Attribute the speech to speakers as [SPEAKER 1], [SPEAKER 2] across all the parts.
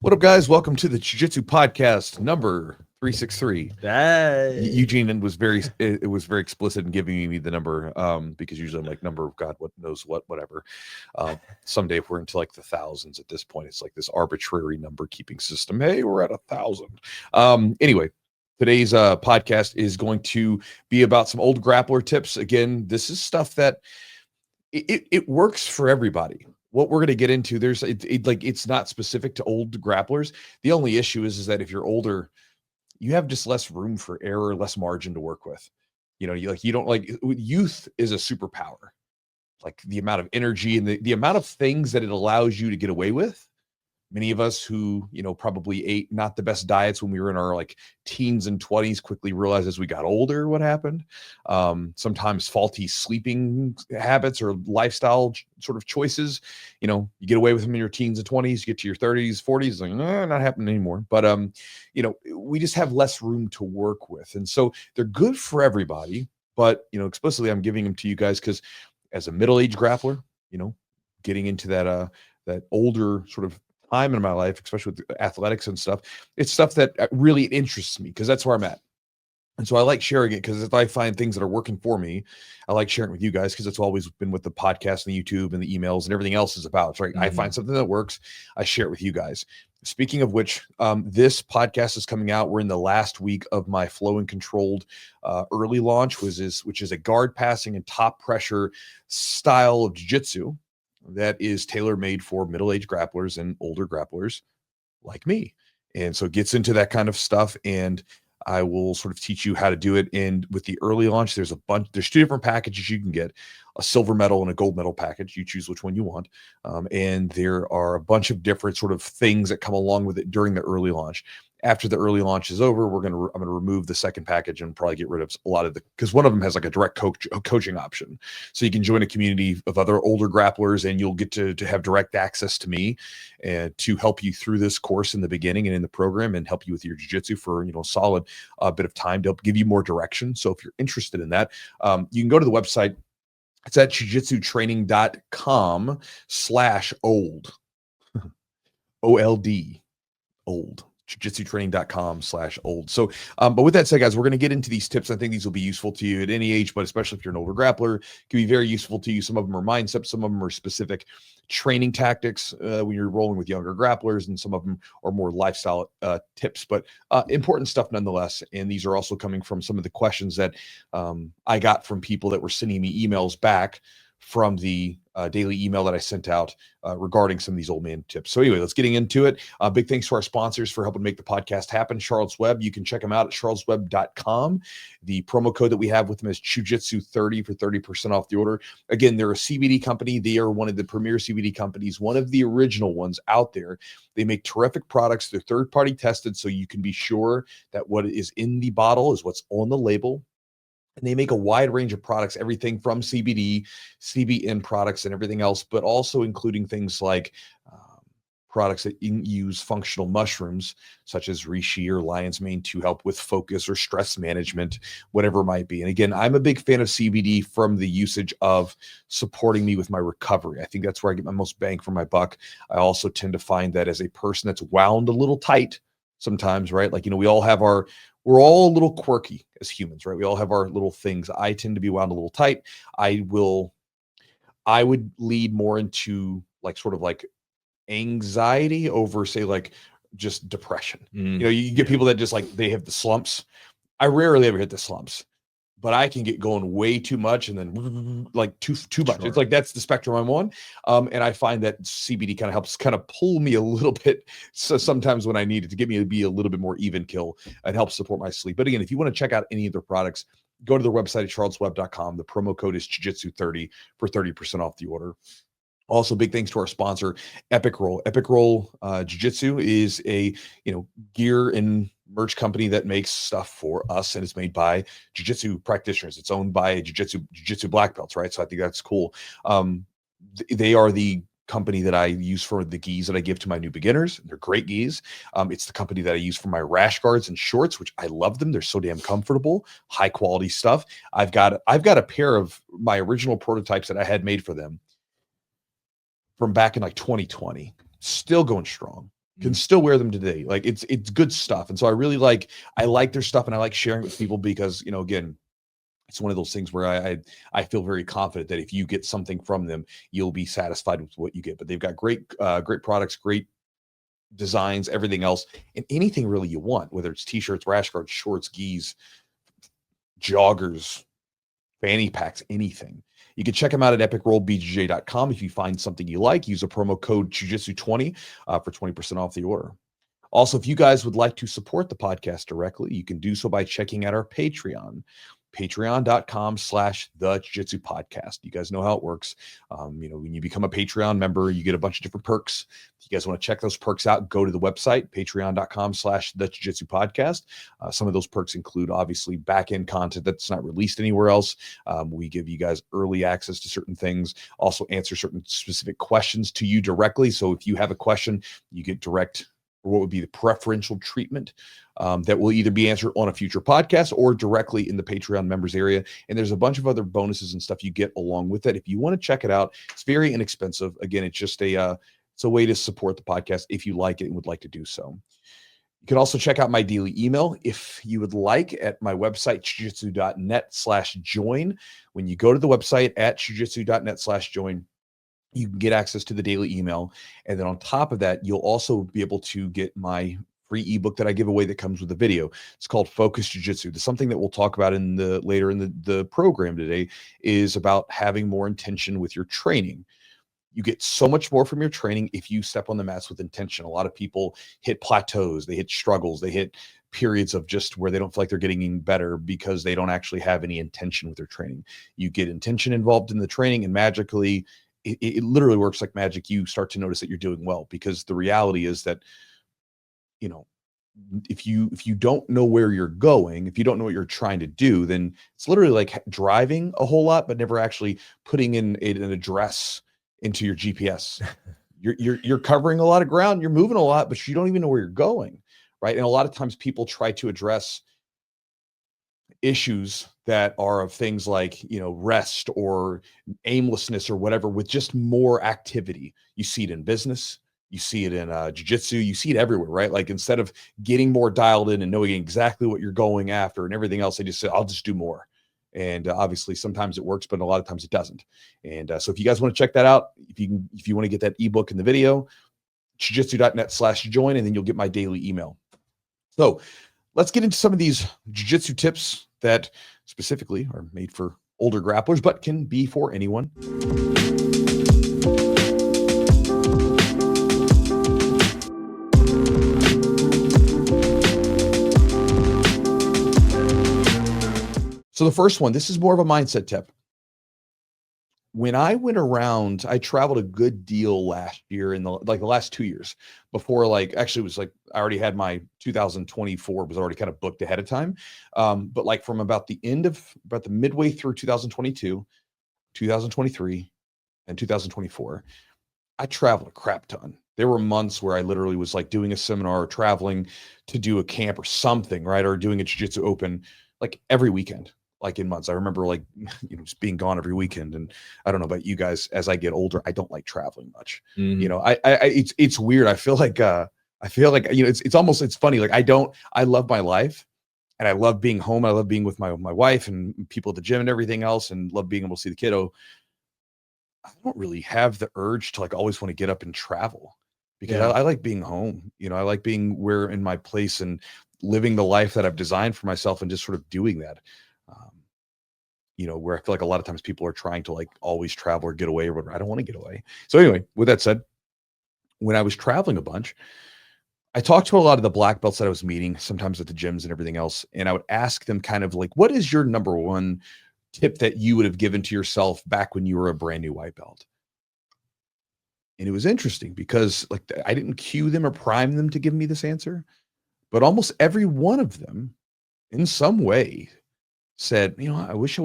[SPEAKER 1] What up, guys? Welcome to the Jiu-Jitsu podcast number 363.
[SPEAKER 2] Hey.
[SPEAKER 1] Eugene was very explicit in giving me the number because usually I'm like, number of God, what knows what, whatever. Someday if we're into like the thousands at this point, it's like this arbitrary number keeping system. Hey, we're at 1,000. Anyway, today's podcast is going to be about some old grappler tips. Again, this is stuff that it works for everybody. What we're going to get into, it's not specific to old grapplers. The only issue is that if you're older, you have just less room for error, less margin to work with. You don't like youth is a superpower. Like the amount of energy and the amount of things that it allows you to get away with. Many of us who, probably ate not the best diets when we were in our like teens and 20s quickly realized as we got older what happened. Sometimes faulty sleeping habits or lifestyle sort of choices. You get away with them in your teens and 20s, you get to your 30s, 40s, like, not happening anymore. But, we just have less room to work with. And so they're good for everybody. But, explicitly, I'm giving them to you guys because as a middle-aged grappler, getting into that older sort of time in my life, especially with athletics and stuff, it's stuff that really interests me because that's where I'm at. And so I like sharing it because if I find things that are working for me, I like sharing it with you guys because it's always been what the podcast and the YouTube and the emails and everything else is about. Right? Mm-hmm. I find something that works, I share it with you guys. Speaking of which, this podcast is coming out. We're in the last week of my Flow and Controlled early launch, which is a guard passing and top pressure style of jiu-jitsu that is tailor-made for middle-aged grapplers and older grapplers like me. And so it gets into that kind of stuff, and I will sort of teach you how to do it. And with the early launch, there's two different packages you can get, a silver medal and a gold medal package. You choose which one you want. And there are a bunch of different sort of things that come along with it during the early launch. After the early launch is over, I'm going to remove the second package and probably get rid of a lot of because one of them has like a direct coaching option. So you can join a community of other older grapplers and you'll get to have direct access to me and to help you through this course in the beginning and in the program and help you with your jiu-jitsu for, a solid bit of time to help give you more direction. So if you're interested in that, you can go to the website. It's at jujitsutraining.com/old. OLD. Old. jujitsutraining.com/old. So, but with that said, guys, we're going to get into these tips. I think these will be useful to you at any age, but especially if you're an older grappler, it can be very useful to you. Some of them are mindset, some of them are specific training tactics when you're rolling with younger grapplers, and some of them are more lifestyle tips, but important stuff nonetheless. And these are also coming from some of the questions that I got from people that were sending me emails back from the daily email that I sent out regarding some of these old man tips. So anyway, let's getting into it. Big thanks to our sponsors for helping make the podcast happen. Charlotte's Web, you can check them out at charlottesweb.com. The promo code that we have with them is Chewjitsu30 for 30% off the order. Again, they're a CBD company. They are one of the premier CBD companies, one of the original ones out there. They make terrific products. They're third-party tested, so you can be sure that what is in the bottle is what's on the label. And they make a wide range of products, everything from CBD, CBN products, and everything else, but also including things like products that use functional mushrooms, such as reishi or lion's mane, to help with focus or stress management, whatever it might be. And again, I'm a big fan of CBD from the usage of supporting me with my recovery. I think that's where I get my most bang for my buck. I also tend to find that as a person that's wound a little tight sometimes, right? Like, we're all a little quirky as humans, right? We all have our little things. I tend to be wound a little tight. I would lead more into like sort of like anxiety over, say, like just depression. You get people that just like they have the slumps. I rarely ever hit the slumps, but I can get going way too much and then like too much. Sure. It's like that's the spectrum I'm on. And I find that CBD kind of helps kind of pull me a little bit. So sometimes when I need it to get me to be a little bit more even kill and help support my sleep. But again, if you want to check out any of their products, go to their website at charlottesweb.com. The promo code is Chewjitsu30 for 30% off the order. Also, big thanks to our sponsor, Epic Roll. Epic Roll Jiu-Jitsu is a gear and merch company that makes stuff for us, and it's made by jiu-jitsu practitioners. It's owned by jiu-jitsu black belts, right? So I think that's cool. They are the company that I use for the gis that I give to my new beginners. They're great gis. It's the company that I use for my rash guards and shorts, which I love them. They're so damn comfortable, high quality stuff. I've got a pair of my original prototypes that I had made for them from back in like 2020, still going strong. can still wear them today. Like it's good stuff. And so I like their stuff, and I like sharing it with people because, you know, again, it's one of those things where I feel very confident that if you get something from them, you'll be satisfied with what you get. But they've got great products, great designs, everything else, and anything really you want, whether it's t-shirts, rash guards, shorts, gis, joggers, fanny packs, anything. You can check them out at epicrollbjj.com. If you find something you like, use a promo code Chewjitsu20 for 20% off the order. Also, if you guys would like to support the podcast directly, you can do so by checking out our Patreon. Patreon.com/the Jiu-Jitsu podcast. You guys know how it works. You know, when you become a Patreon member, you get a bunch of different perks. If you guys want to check those perks out, go to the website, patreon.com/the Jiu-Jitsu podcast. Some of those perks include obviously back-end content that's not released anywhere else. We give you guys early access to certain things, also answer certain specific questions to you directly. So if you have a question, you get direct, or what would be the preferential treatment that will either be answered on a future podcast or directly in the Patreon members area. And there's a bunch of other bonuses and stuff you get along with it. If you want to check it out, it's very inexpensive. Again, it's just it's a way to support the podcast if you like it and would like to do so. You can also check out my daily email if you would like at my website, chewjitsu.net/join. When you go to the website at chewjitsu.net/join, you can get access to the daily email. And then on top of that, you'll also be able to get my free ebook that I give away that comes with the video. It's called Focus Jiu-Jitsu. Something that we'll talk about later in the program today is about having more intention with your training. You get so much more from your training if you step on the mats with intention. A lot of people hit plateaus, they hit struggles, they hit periods of just where they don't feel like they're getting better because they don't actually have any intention with their training. You get intention involved in the training, and magically, it literally works like magic. You start to notice that you're doing well, because the reality is that, you know, if you don't know where you're going, if you don't know what you're trying to do, then it's literally like driving a whole lot, but never actually putting in an address into your GPS. You're covering a lot of ground, you're moving a lot, but you don't even know where you're going, right? And a lot of times people try to address issues that are of things like, you know, rest or aimlessness or whatever with just more activity. You see it in business, you see it in jiu-jitsu, you see it everywhere, right? Like instead of getting more dialed in and knowing exactly what you're going after and everything else, they just say, I'll just do more. And obviously sometimes it works, but a lot of times it doesn't. And so if you guys want to check that out, if you want to get that ebook and the video, chewjitsu.net/join, and then you'll get my daily email. So let's get into some of these jiu-jitsu tips that specifically are made for older grapplers, but can be for anyone. So the first one, this is more of a mindset tip. When I went around, I traveled a good deal last year in the last 2 years before, actually it was like I already had my 2024 was already kind of booked ahead of time. But like from about the midway through 2022, 2023, and 2024, I traveled a crap ton. There were months where I literally was like doing a seminar or traveling to do a camp or something, right? Or doing a jiu-jitsu open like every weekend. Like in months. I remember just being gone every weekend. And I don't know about you guys, as I get older, I don't like traveling much. Mm-hmm. It's weird. I feel like, it's funny. Like I love my life and I love being home. I love being with my wife and people at the gym and everything else, and love being able to see the kiddo. I don't really have the urge to always want to get up and travel, because I like being home. I like being in my place and living the life that I've designed for myself and just sort of doing that. Where I feel like a lot of times people are trying to always travel or get away or whatever. I don't want to get away. So anyway, with that said, when I was traveling a bunch, I talked to a lot of the black belts that I was meeting, sometimes at the gyms and everything else. And I would ask them kind of what is your number one tip that you would have given to yourself back when you were a brand new white belt? And it was interesting because I didn't cue them or prime them to give me this answer, but almost every one of them in some way said, I wish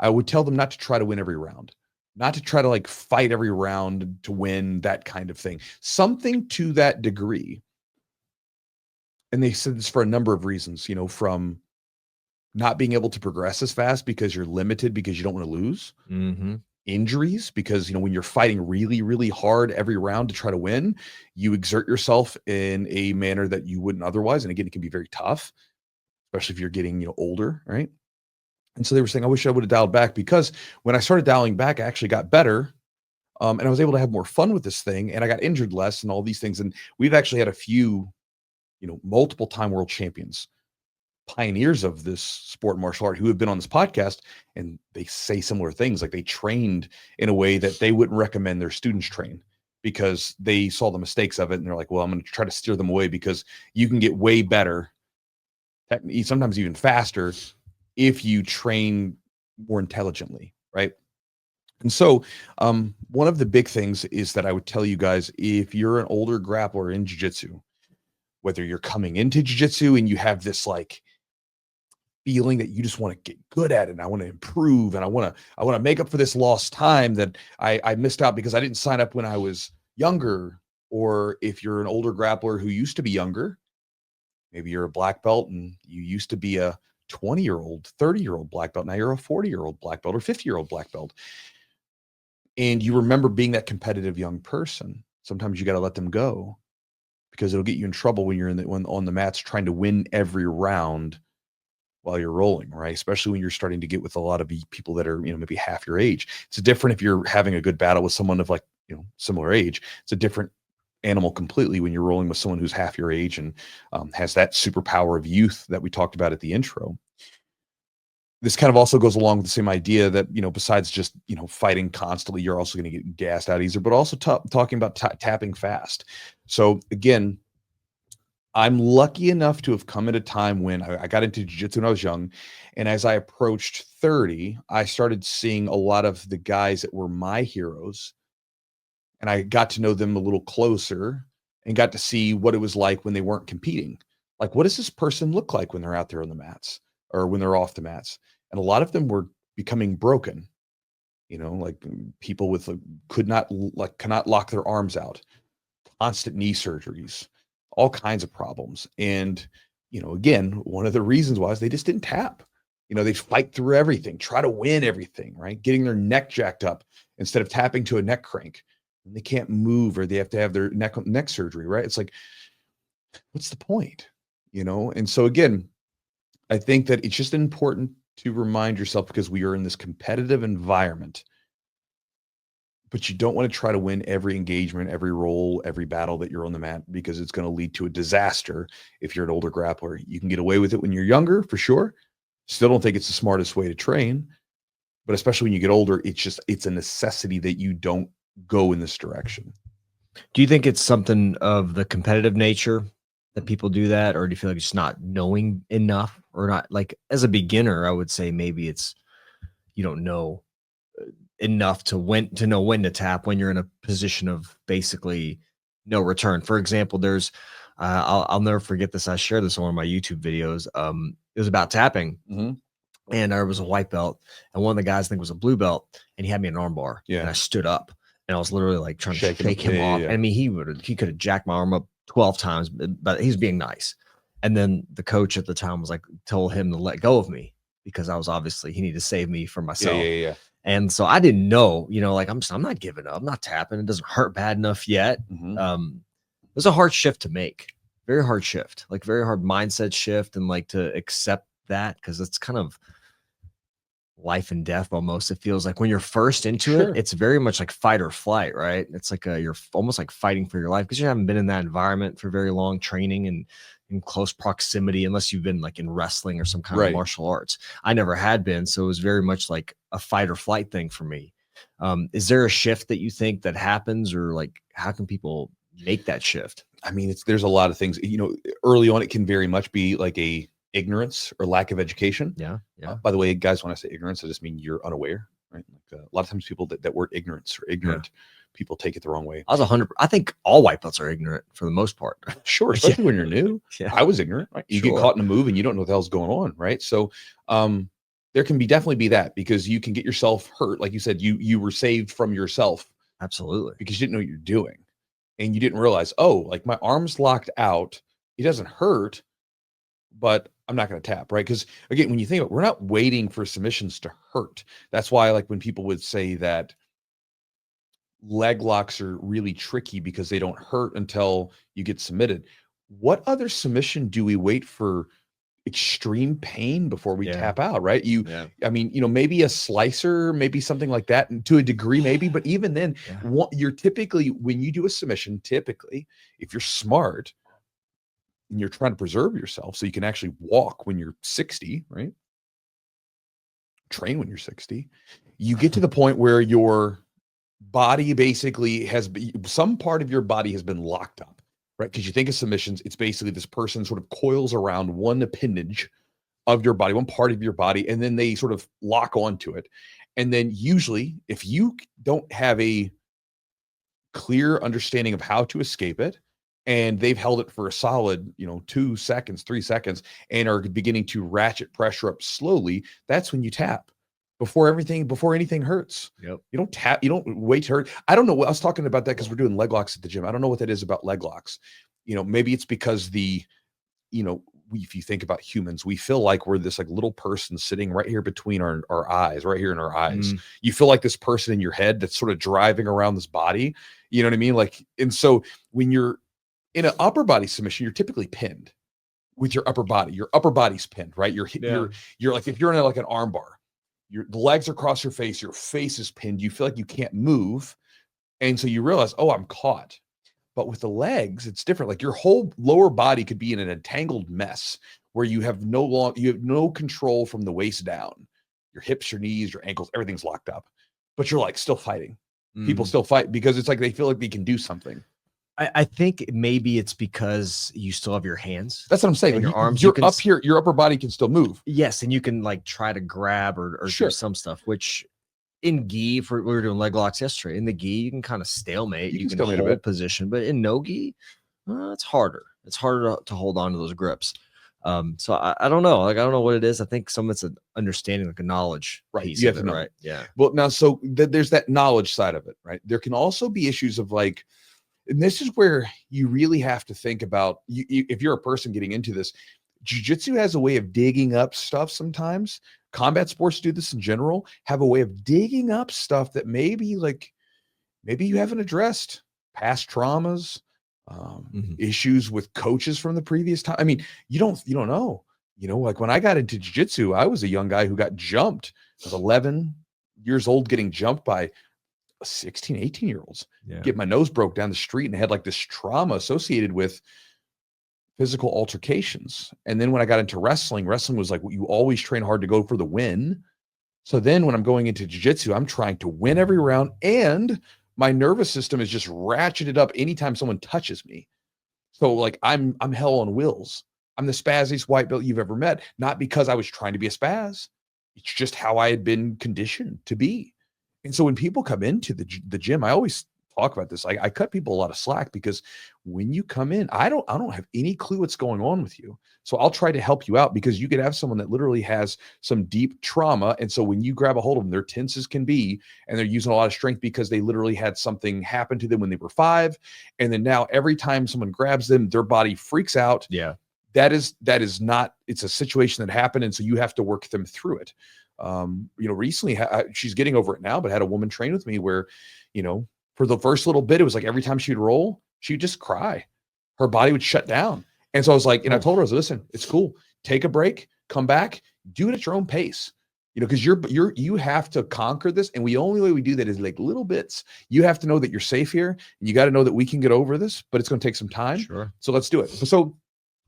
[SPEAKER 1] I would tell them not to try to win every round, not to try to fight every round to win, that kind of thing, something to that degree. And they said this for a number of reasons, from not being able to progress as fast because you're limited because you don't want to lose. Mm-hmm. injuries because, when you're fighting really, really hard every round to try to win, you exert yourself in a manner that you wouldn't otherwise. And again, it can be very tough, especially if you're getting, older, right? And so they were saying, I wish I would have dialed back, because when I started dialing back, I actually got better. And I was able to have more fun with this thing, and I got injured less and all these things. And we've actually had a few, multiple time world champions, pioneers of this sport, martial art, who have been on this podcast, and they say similar things. Like, they trained in a way that they wouldn't recommend their students train, because they saw the mistakes of it. And they're like, well, I'm going to try to steer them away, because you can get way better, sometimes even faster, if you train more intelligently. Right. And so one of the big things is that I would tell you guys, if you're an older grappler in jiu-jitsu, whether you're coming into jiu-jitsu and you have this like feeling that you just want to get good at it, and I want to improve, and I want to make up for this lost time that I missed out because I didn't sign up when I was younger. Or if you're an older grappler who used to be younger, maybe you're a black belt and you used to be a 20-year-old, 30-year-old black belt. Now you're a 40-year-old black belt or 50-year-old black belt. And you remember being that competitive young person. Sometimes you got to let them go, because it'll get you in trouble when you're on the mats trying to win every round while you're rolling, right? Especially when you're starting to get with a lot of people that are, maybe half your age. It's different if you're having a good battle with someone of like, similar age. It's a different animal completely when you're rolling with someone who's half your age and has that superpower of youth that we talked about at the intro. This kind of also goes along with the same idea that, besides just, fighting constantly, you're also going to get gassed out easier, but also talking about tapping fast. So again, I'm lucky enough to have come at a time when I got into jiu-jitsu when I was young. And as I approached 30, I started seeing a lot of the guys that were my heroes, and I got to know them a little closer and got to see what it was like when they weren't competing. Like, what does this person look like when they're out there on the mats or when they're off the mats? And a lot of them were becoming broken, like people with cannot lock their arms out, constant knee surgeries, all kinds of problems. And, again, one of the reasons was they just didn't tap. They fight through everything, try to win everything, right? Getting their neck jacked up instead of tapping to a neck crank. And they can't move, or they have to have their neck surgery, right? It's like, what's the point? And so again, I think that it's just important to remind yourself, because we are in this competitive environment, but you don't want to try to win every engagement, every roll, every battle that you're on the mat, because it's going to lead to a disaster. If you're an older grappler, you can get away with it when you're younger, for sure. Still don't think it's the smartest way to train, but especially when you get older, it's a necessity that you don't go in this direction.
[SPEAKER 2] Do you think it's something of the competitive nature that people do that, or do you feel like it's not knowing enough, or not? Like, as a beginner, I would say maybe it's you don't know enough to know when to tap when you're in a position of basically no return. For example, there's I'll never forget this. I shared this on one of my YouTube videos. It was about tapping.
[SPEAKER 1] Mm-hmm.
[SPEAKER 2] And I was a white belt, and one of the guys, I think, was a blue belt, and he had me in an arm bar.
[SPEAKER 1] Yeah.
[SPEAKER 2] And I stood up, and I was literally like trying to shake him off.
[SPEAKER 1] Yeah.
[SPEAKER 2] I mean, he could have jacked my arm up 12 times, but he was being nice. And then the coach at the time was like, told him to let go of me, because I was he needed to save me from myself.
[SPEAKER 1] Yeah.
[SPEAKER 2] And so I didn't know, like, I'm not giving up. I'm not tapping. It doesn't hurt bad enough yet.
[SPEAKER 1] Mm-hmm.
[SPEAKER 2] It was a hard shift to make. Very hard shift, like very hard mindset shift, and like to accept that, because it's kind of life and death almost. It feels like when you're first into it, it's very much like fight or flight, right? It's like you're almost like fighting for your life, because you haven't been in that environment for very long, training and in close proximity, unless you've been like in wrestling or some kind of martial arts. I never had been, so it was very much like a fight or flight thing for me. Is there a shift that you think that happens, or like how can people make that shift?
[SPEAKER 1] I mean, there's a lot of things. Early on, it can very much be like a ignorance or lack of education.
[SPEAKER 2] Yeah.
[SPEAKER 1] By the way, guys, when I say ignorance, I just mean you're unaware, right? Like, a lot of times people that word ignorance or ignorant, people take it the wrong way.
[SPEAKER 2] I think all white belts are ignorant for the most part.
[SPEAKER 1] Sure, especially when you're new. I was ignorant. Right? You get caught in a move and you don't know what the hell's going on, right? So there can definitely be that, because you can get yourself hurt. Like you said, you were saved from yourself.
[SPEAKER 2] Absolutely.
[SPEAKER 1] Because you didn't know what you're doing. And you didn't realize, oh, like my arm's locked out. It doesn't hurt, but I'm not going to tap, right? Because again, when you think about it, we're not waiting for submissions to hurt. That's why, like, when people would say that leg locks are really tricky because they don't hurt until you get submitted. What other submission do we wait for extreme pain before we tap out, right? I mean, maybe a slicer, maybe something like that, and to a degree, maybe, but even then, you're typically, when you do a submission, typically, if you're smart and you're trying to preserve yourself so you can actually walk when you're 60, right? Train when you're 60, you get to the point where your body basically some part of your body has been locked up, right? Because you think of submissions, it's basically this person sort of coils around one appendage of your body, one part of your body, and then they sort of lock onto it. And then usually, if you don't have a clear understanding of how to escape it, and they've held it for a solid, 2 seconds, 3 seconds, and are beginning to ratchet pressure up slowly, that's when you tap. Before anything hurts.
[SPEAKER 2] Yep.
[SPEAKER 1] You don't tap, you don't wait to hurt. I don't know. I was talking about that because we're doing leg locks at the gym. I don't know what that is about leg locks. Maybe it's because if you think about humans, we feel like we're this like little person sitting right here between our eyes, right here in our eyes. You feel like this person in your head that's sort of driving around this body. You know what I mean? Like, and so when you're in an upper body submission, you're typically pinned with your upper body. Your upper body's pinned, right? You're like, if you're in like an arm bar, the legs are across your face is pinned. You feel like you can't move. And so you realize, oh, I'm caught. But with the legs, it's different. Like your whole lower body could be in an entangled mess where you have no control from the waist down. Your hips, your knees, your ankles, everything's locked up. But you're like still fighting. People still fight because it's like they feel like they can do something.
[SPEAKER 2] I think maybe it's because you still have your hands.
[SPEAKER 1] That's what I'm saying.
[SPEAKER 2] Like your arms,
[SPEAKER 1] you're up here, your upper body can still move.
[SPEAKER 2] Yes, and you can like try to grab or do some stuff, which in gi, we were doing leg locks yesterday. In the gi, you can kind of stalemate. You can hold position, but in no gi, it's harder. It's harder to hold on to those grips. So I don't know. Like, I don't know what it is. I think some of it's an understanding, like a knowledge.
[SPEAKER 1] Right.
[SPEAKER 2] Piece
[SPEAKER 1] You have
[SPEAKER 2] of
[SPEAKER 1] to
[SPEAKER 2] it,
[SPEAKER 1] know.
[SPEAKER 2] right? Yeah.
[SPEAKER 1] Well, now, so there's that knowledge side of it, right? There can also be issues of like, and this is where you really have to think about if you're a person getting into this. Jiu-Jitsu has a way of digging up stuff sometimes. Combat sports do this in general, have a way of digging up stuff that maybe you haven't addressed, past traumas, issues with coaches from the previous time. I mean, you don't know. Like when I got into jiu-jitsu, I was a young guy who got jumped. I was 11 years old getting jumped by 16, 18-year-olds. Get my nose broke down the street and had like this trauma associated with physical altercations. And then when I got into wrestling was like, you always train hard to go for the win. So then when I'm going into jiu-jitsu, I'm trying to win every round, and my nervous system is just ratcheted up anytime someone touches me. So like I'm hell on wheels. I'm the spazziest white belt you've ever met, not because I was trying to be a spaz. It's just how I had been conditioned to be. And so when people come into the gym, I always talk about this. I cut people a lot of slack because when you come in, I don't have any clue what's going on with you. So I'll try to help you out, because you could have someone that literally has some deep trauma. And so when you grab a hold of them, they're tense as can be, and they're using a lot of strength because they literally had something happen to them when they were 5. And then now every time someone grabs them, their body freaks out.
[SPEAKER 2] Yeah.
[SPEAKER 1] That is not, it's a situation that happened. And so you have to work them through it. Recently she's getting over it now, but had a woman train with me where, for the first little bit, it was like every time she'd roll, she'd just cry. Her body would shut down. And so I was like, and I told her, I was like, listen, it's cool. Take a break, come back, do it at your own pace. Because you have to conquer this. And the only way we do that is like little bits. You have to know that you're safe here, and you got to know that we can get over this, but it's going to take some time.
[SPEAKER 2] Sure.
[SPEAKER 1] So let's do it. So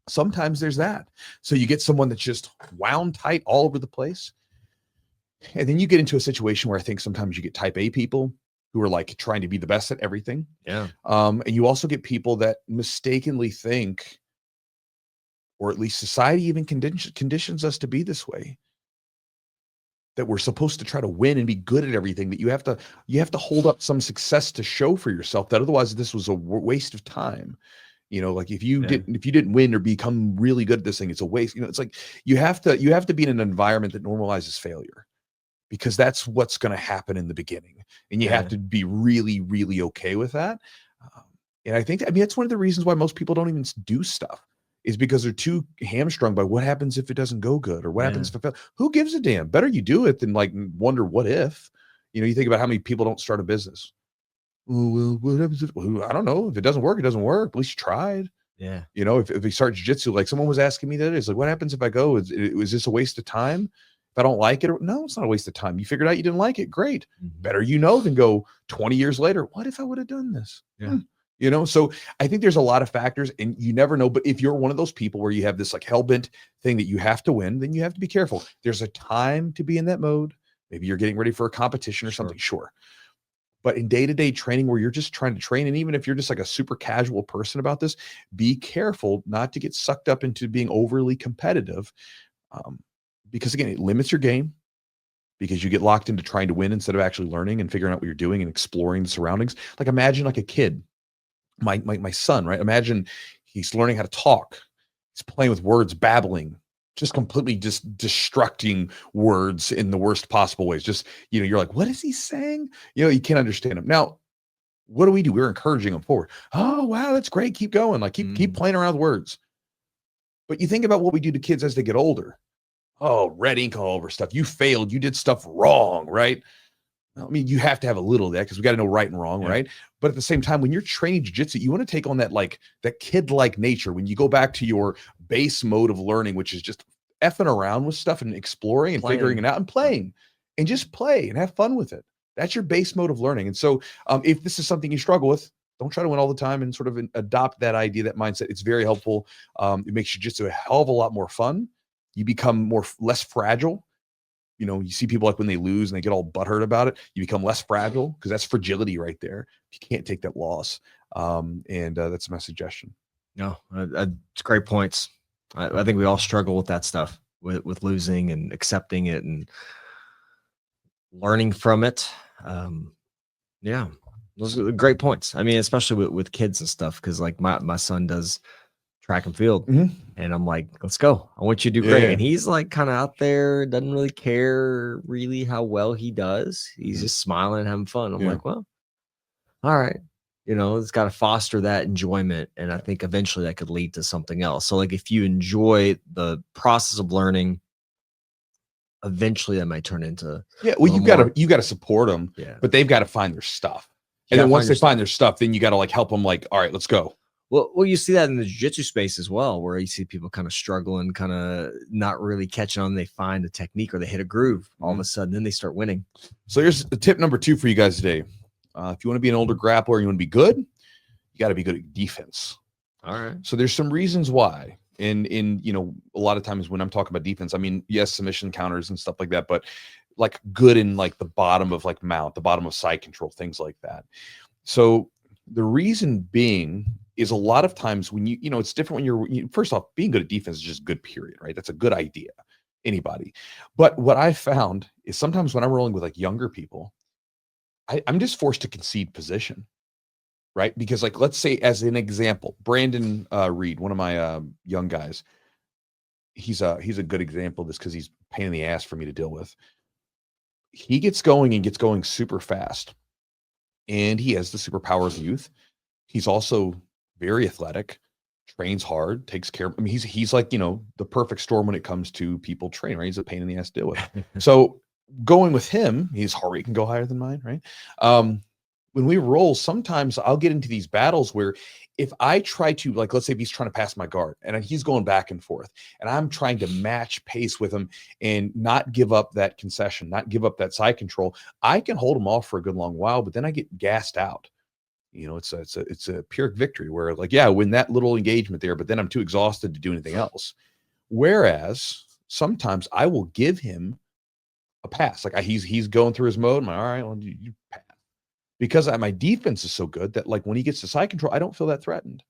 [SPEAKER 1] sometimes there's that. So you get someone that's just wound tight all over the place. And then you get into a situation where I think sometimes you get type A people who are like trying to be the best at everything.
[SPEAKER 2] Yeah.
[SPEAKER 1] And you also get people that mistakenly think, or at least society even conditions us to be this way, that we're supposed to try to win and be good at everything, that you have to hold up some success to show for yourself, that otherwise this was a waste of time. Like if you didn't win or become really good at this thing, it's a waste. It's like you have to be in an environment that normalizes failure, because that's what's going to happen in the beginning. And you have to be really, really okay with that. And I think, that's one of the reasons why most people don't even do stuff. is because they're too hamstrung by what happens if it doesn't go good or what happens
[SPEAKER 2] Yeah.
[SPEAKER 1] if it fails. Who gives a damn? Better you do it than like wonder what if. You think about how many people don't start a business. Oh, well, what happens if, well, I don't know. If it doesn't work, it doesn't work. At least you tried.
[SPEAKER 2] Yeah.
[SPEAKER 1] If we start jiu-jitsu, like someone was asking me that, it's like, what happens if I go? Is this a waste of time? If I don't like it? No, it's not a waste of time. You figured out you didn't like it. Great. Better than go 20 years later. What if I would have done this?
[SPEAKER 2] Yeah.
[SPEAKER 1] So I think there's a lot of factors and you never know. But if you're one of those people where you have this like hell-bent thing that you have to win, then you have to be careful. There's a time to be in that mode. Maybe you're getting ready for a competition or something. Sure. But in day-to-day training where you're just trying to train, and even if you're just like a super casual person about this, be careful not to get sucked up into being overly competitive. Because again, it limits your game because you get locked into trying to win instead of actually learning and figuring out what you're doing and exploring the surroundings. Like imagine like a kid, my son, right? Imagine he's learning how to talk. He's playing with words, babbling, just completely just destructing words in the worst possible ways. Just, you're like, what is he saying? You can't understand him. Now, what do? We're encouraging him forward. Oh, wow, that's great. Keep going. Like keep playing around with words. But you think about what we do to kids as they get older. Oh, red ink all over stuff. You failed. You did stuff wrong, right? I mean, you have to have a little of that because we got to know right and wrong, right? But at the same time, when you're training jiu-jitsu, you want to take on that kid-like nature. When you go back to your base mode of learning, which is just effing around with stuff and exploring and figuring it out and playing, and just play and have fun with it. That's your base mode of learning. And so, if this is something you struggle with, don't try to win all the time and sort of adopt that idea, that mindset. It's very helpful. It makes jiu-jitsu a hell of a lot more fun. You become less fragile. You see people like when they lose and they get all butthurt about it, you become less fragile because that's fragility right there. You can't take that loss. And that's my suggestion.
[SPEAKER 2] No, it's great points. I think we all struggle with that stuff, with losing and accepting it and learning from it. Yeah, those are great points. I mean, especially with kids and stuff, because like my son does track and field, and I'm like, let's go. I want you to do great. And he's like kind of out there, doesn't really care really how well he does. He's just smiling and having fun. I'm like, well, all right. It's got to foster that enjoyment. And I think eventually that could lead to something else. So like if you enjoy the process of learning, eventually that might turn into
[SPEAKER 1] well, you gotta support them, but they've got to find their stuff. And then once they find their stuff, then you got to like help them like, all right, let's go.
[SPEAKER 2] Well, you see that in the jiu-jitsu space as well, where you see people kind of struggling, kind of not really catching on. They find a technique or they hit a groove all of a sudden, then they start winning.
[SPEAKER 1] So here's the tip number 2 for you guys today. If you want to be an older grappler, you want to be good, you got to be good at defense.
[SPEAKER 2] All right.
[SPEAKER 1] So there's some reasons why. In a lot of times when I'm talking about defense, I mean, yes, submission counters and stuff like that, but like good in like the bottom of like mount, the bottom of side control, things like that. So the reason being is a lot of times when it's different when first off, being good at defense is just good, period, right? That's a good idea, anybody. But what I found is sometimes when I'm rolling with like younger people, I'm just forced to concede position, right? Because like, let's say as an example, Brandon Reed, one of my young guys, he's a good example of this because he's a pain in the ass for me to deal with. He gets going super fast, and he has the superpowers of youth. He's also very athletic, trains hard, takes care of. I mean, he's like, the perfect storm when it comes to people training, right? He's a pain in the ass to deal with. So going with him, his heart rate can go higher than mine, right? When we roll, sometimes I'll get into these battles where if I try to, like, let's say if he's trying to pass my guard and he's going back and forth and I'm trying to match pace with him and not give up that concession, not give up that side control, I can hold him off for a good long while, but then I get gassed out. It's a Pyrrhic victory where like, I win that little engagement there, but then I'm too exhausted to do anything else. Whereas sometimes I will give him a pass. Like he's going through his mode. I'm like, all right, well, you pass. Because my defense is so good that like when he gets to side control, I don't feel that threatened.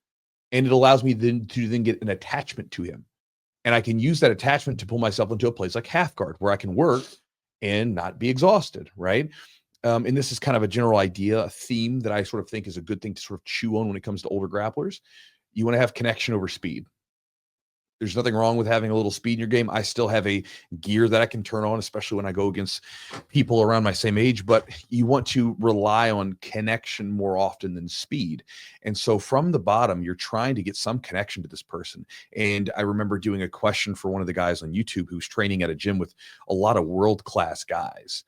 [SPEAKER 1] And it allows me to get an attachment to him. And I can use that attachment to pull myself into a place like half guard where I can work and not be exhausted, right? And this is kind of a general idea, a theme that I sort of think is a good thing to sort of chew on when it comes to older grapplers. You want to have connection over speed. There's nothing wrong with having a little speed in your game. I still have a gear that I can turn on, especially when I go against people around my same age, but you want to rely on connection more often than speed. And so from the bottom, you're trying to get some connection to this person. And I remember doing a question for one of the guys on YouTube who's training at a gym with a lot of world-class guys,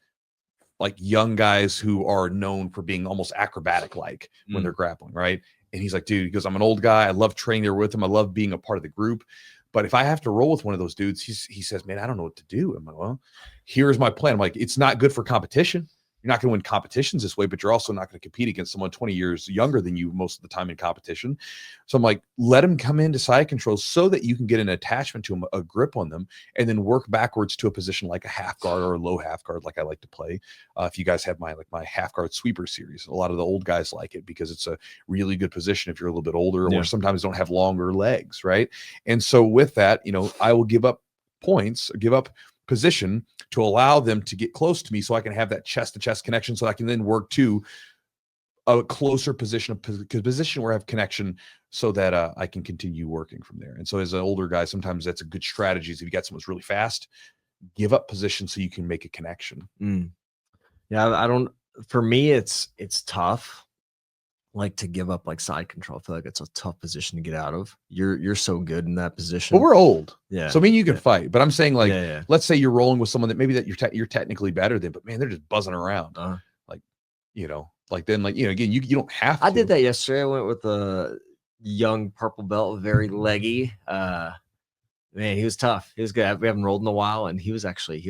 [SPEAKER 1] like young guys who are known for being almost acrobatic like when they're grappling, right? And he's like, dude, he goes, I'm an old guy. I love training there with him. I love being a part of the group. But if I have to roll with one of those dudes, he says, man, I don't know what to do. I'm like, well, here's my plan. I'm like, it's not good for competition. You're not going to win competitions this way, but you're also not going to compete against someone 20 years younger than you most of the time in competition. So I'm like, let him come into side controls so that you can get an attachment to him, a grip on them, and then work backwards to a position like a half guard or a low half guard, like I like to play. If you guys have my half guard sweeper series, a lot of the old guys like it because it's a really good position if you're a little bit older or sometimes don't have longer legs, right? And so with that, I will give up points, give up position to allow them to get close to me so I can have that chest to chest connection so I can then work to a closer position where I have connection so that I can continue working from there. And so as an older guy, sometimes that's a good strategy. If you got someone who's really fast, give up position so you can make a connection.
[SPEAKER 2] Yeah, for me, it's tough. Like to give up like side control. I feel like it's a tough position to get out of. You're so good in that position.
[SPEAKER 1] But we're old.
[SPEAKER 2] Yeah.
[SPEAKER 1] So I mean you can fight. But I'm saying let's say you're rolling with someone that maybe that you're technically better than, but man, they're just buzzing around. Again, you don't have to.
[SPEAKER 2] I did that yesterday. I went with a young purple belt, very leggy. Man, he was tough. He was good. We haven't rolled in a while, and he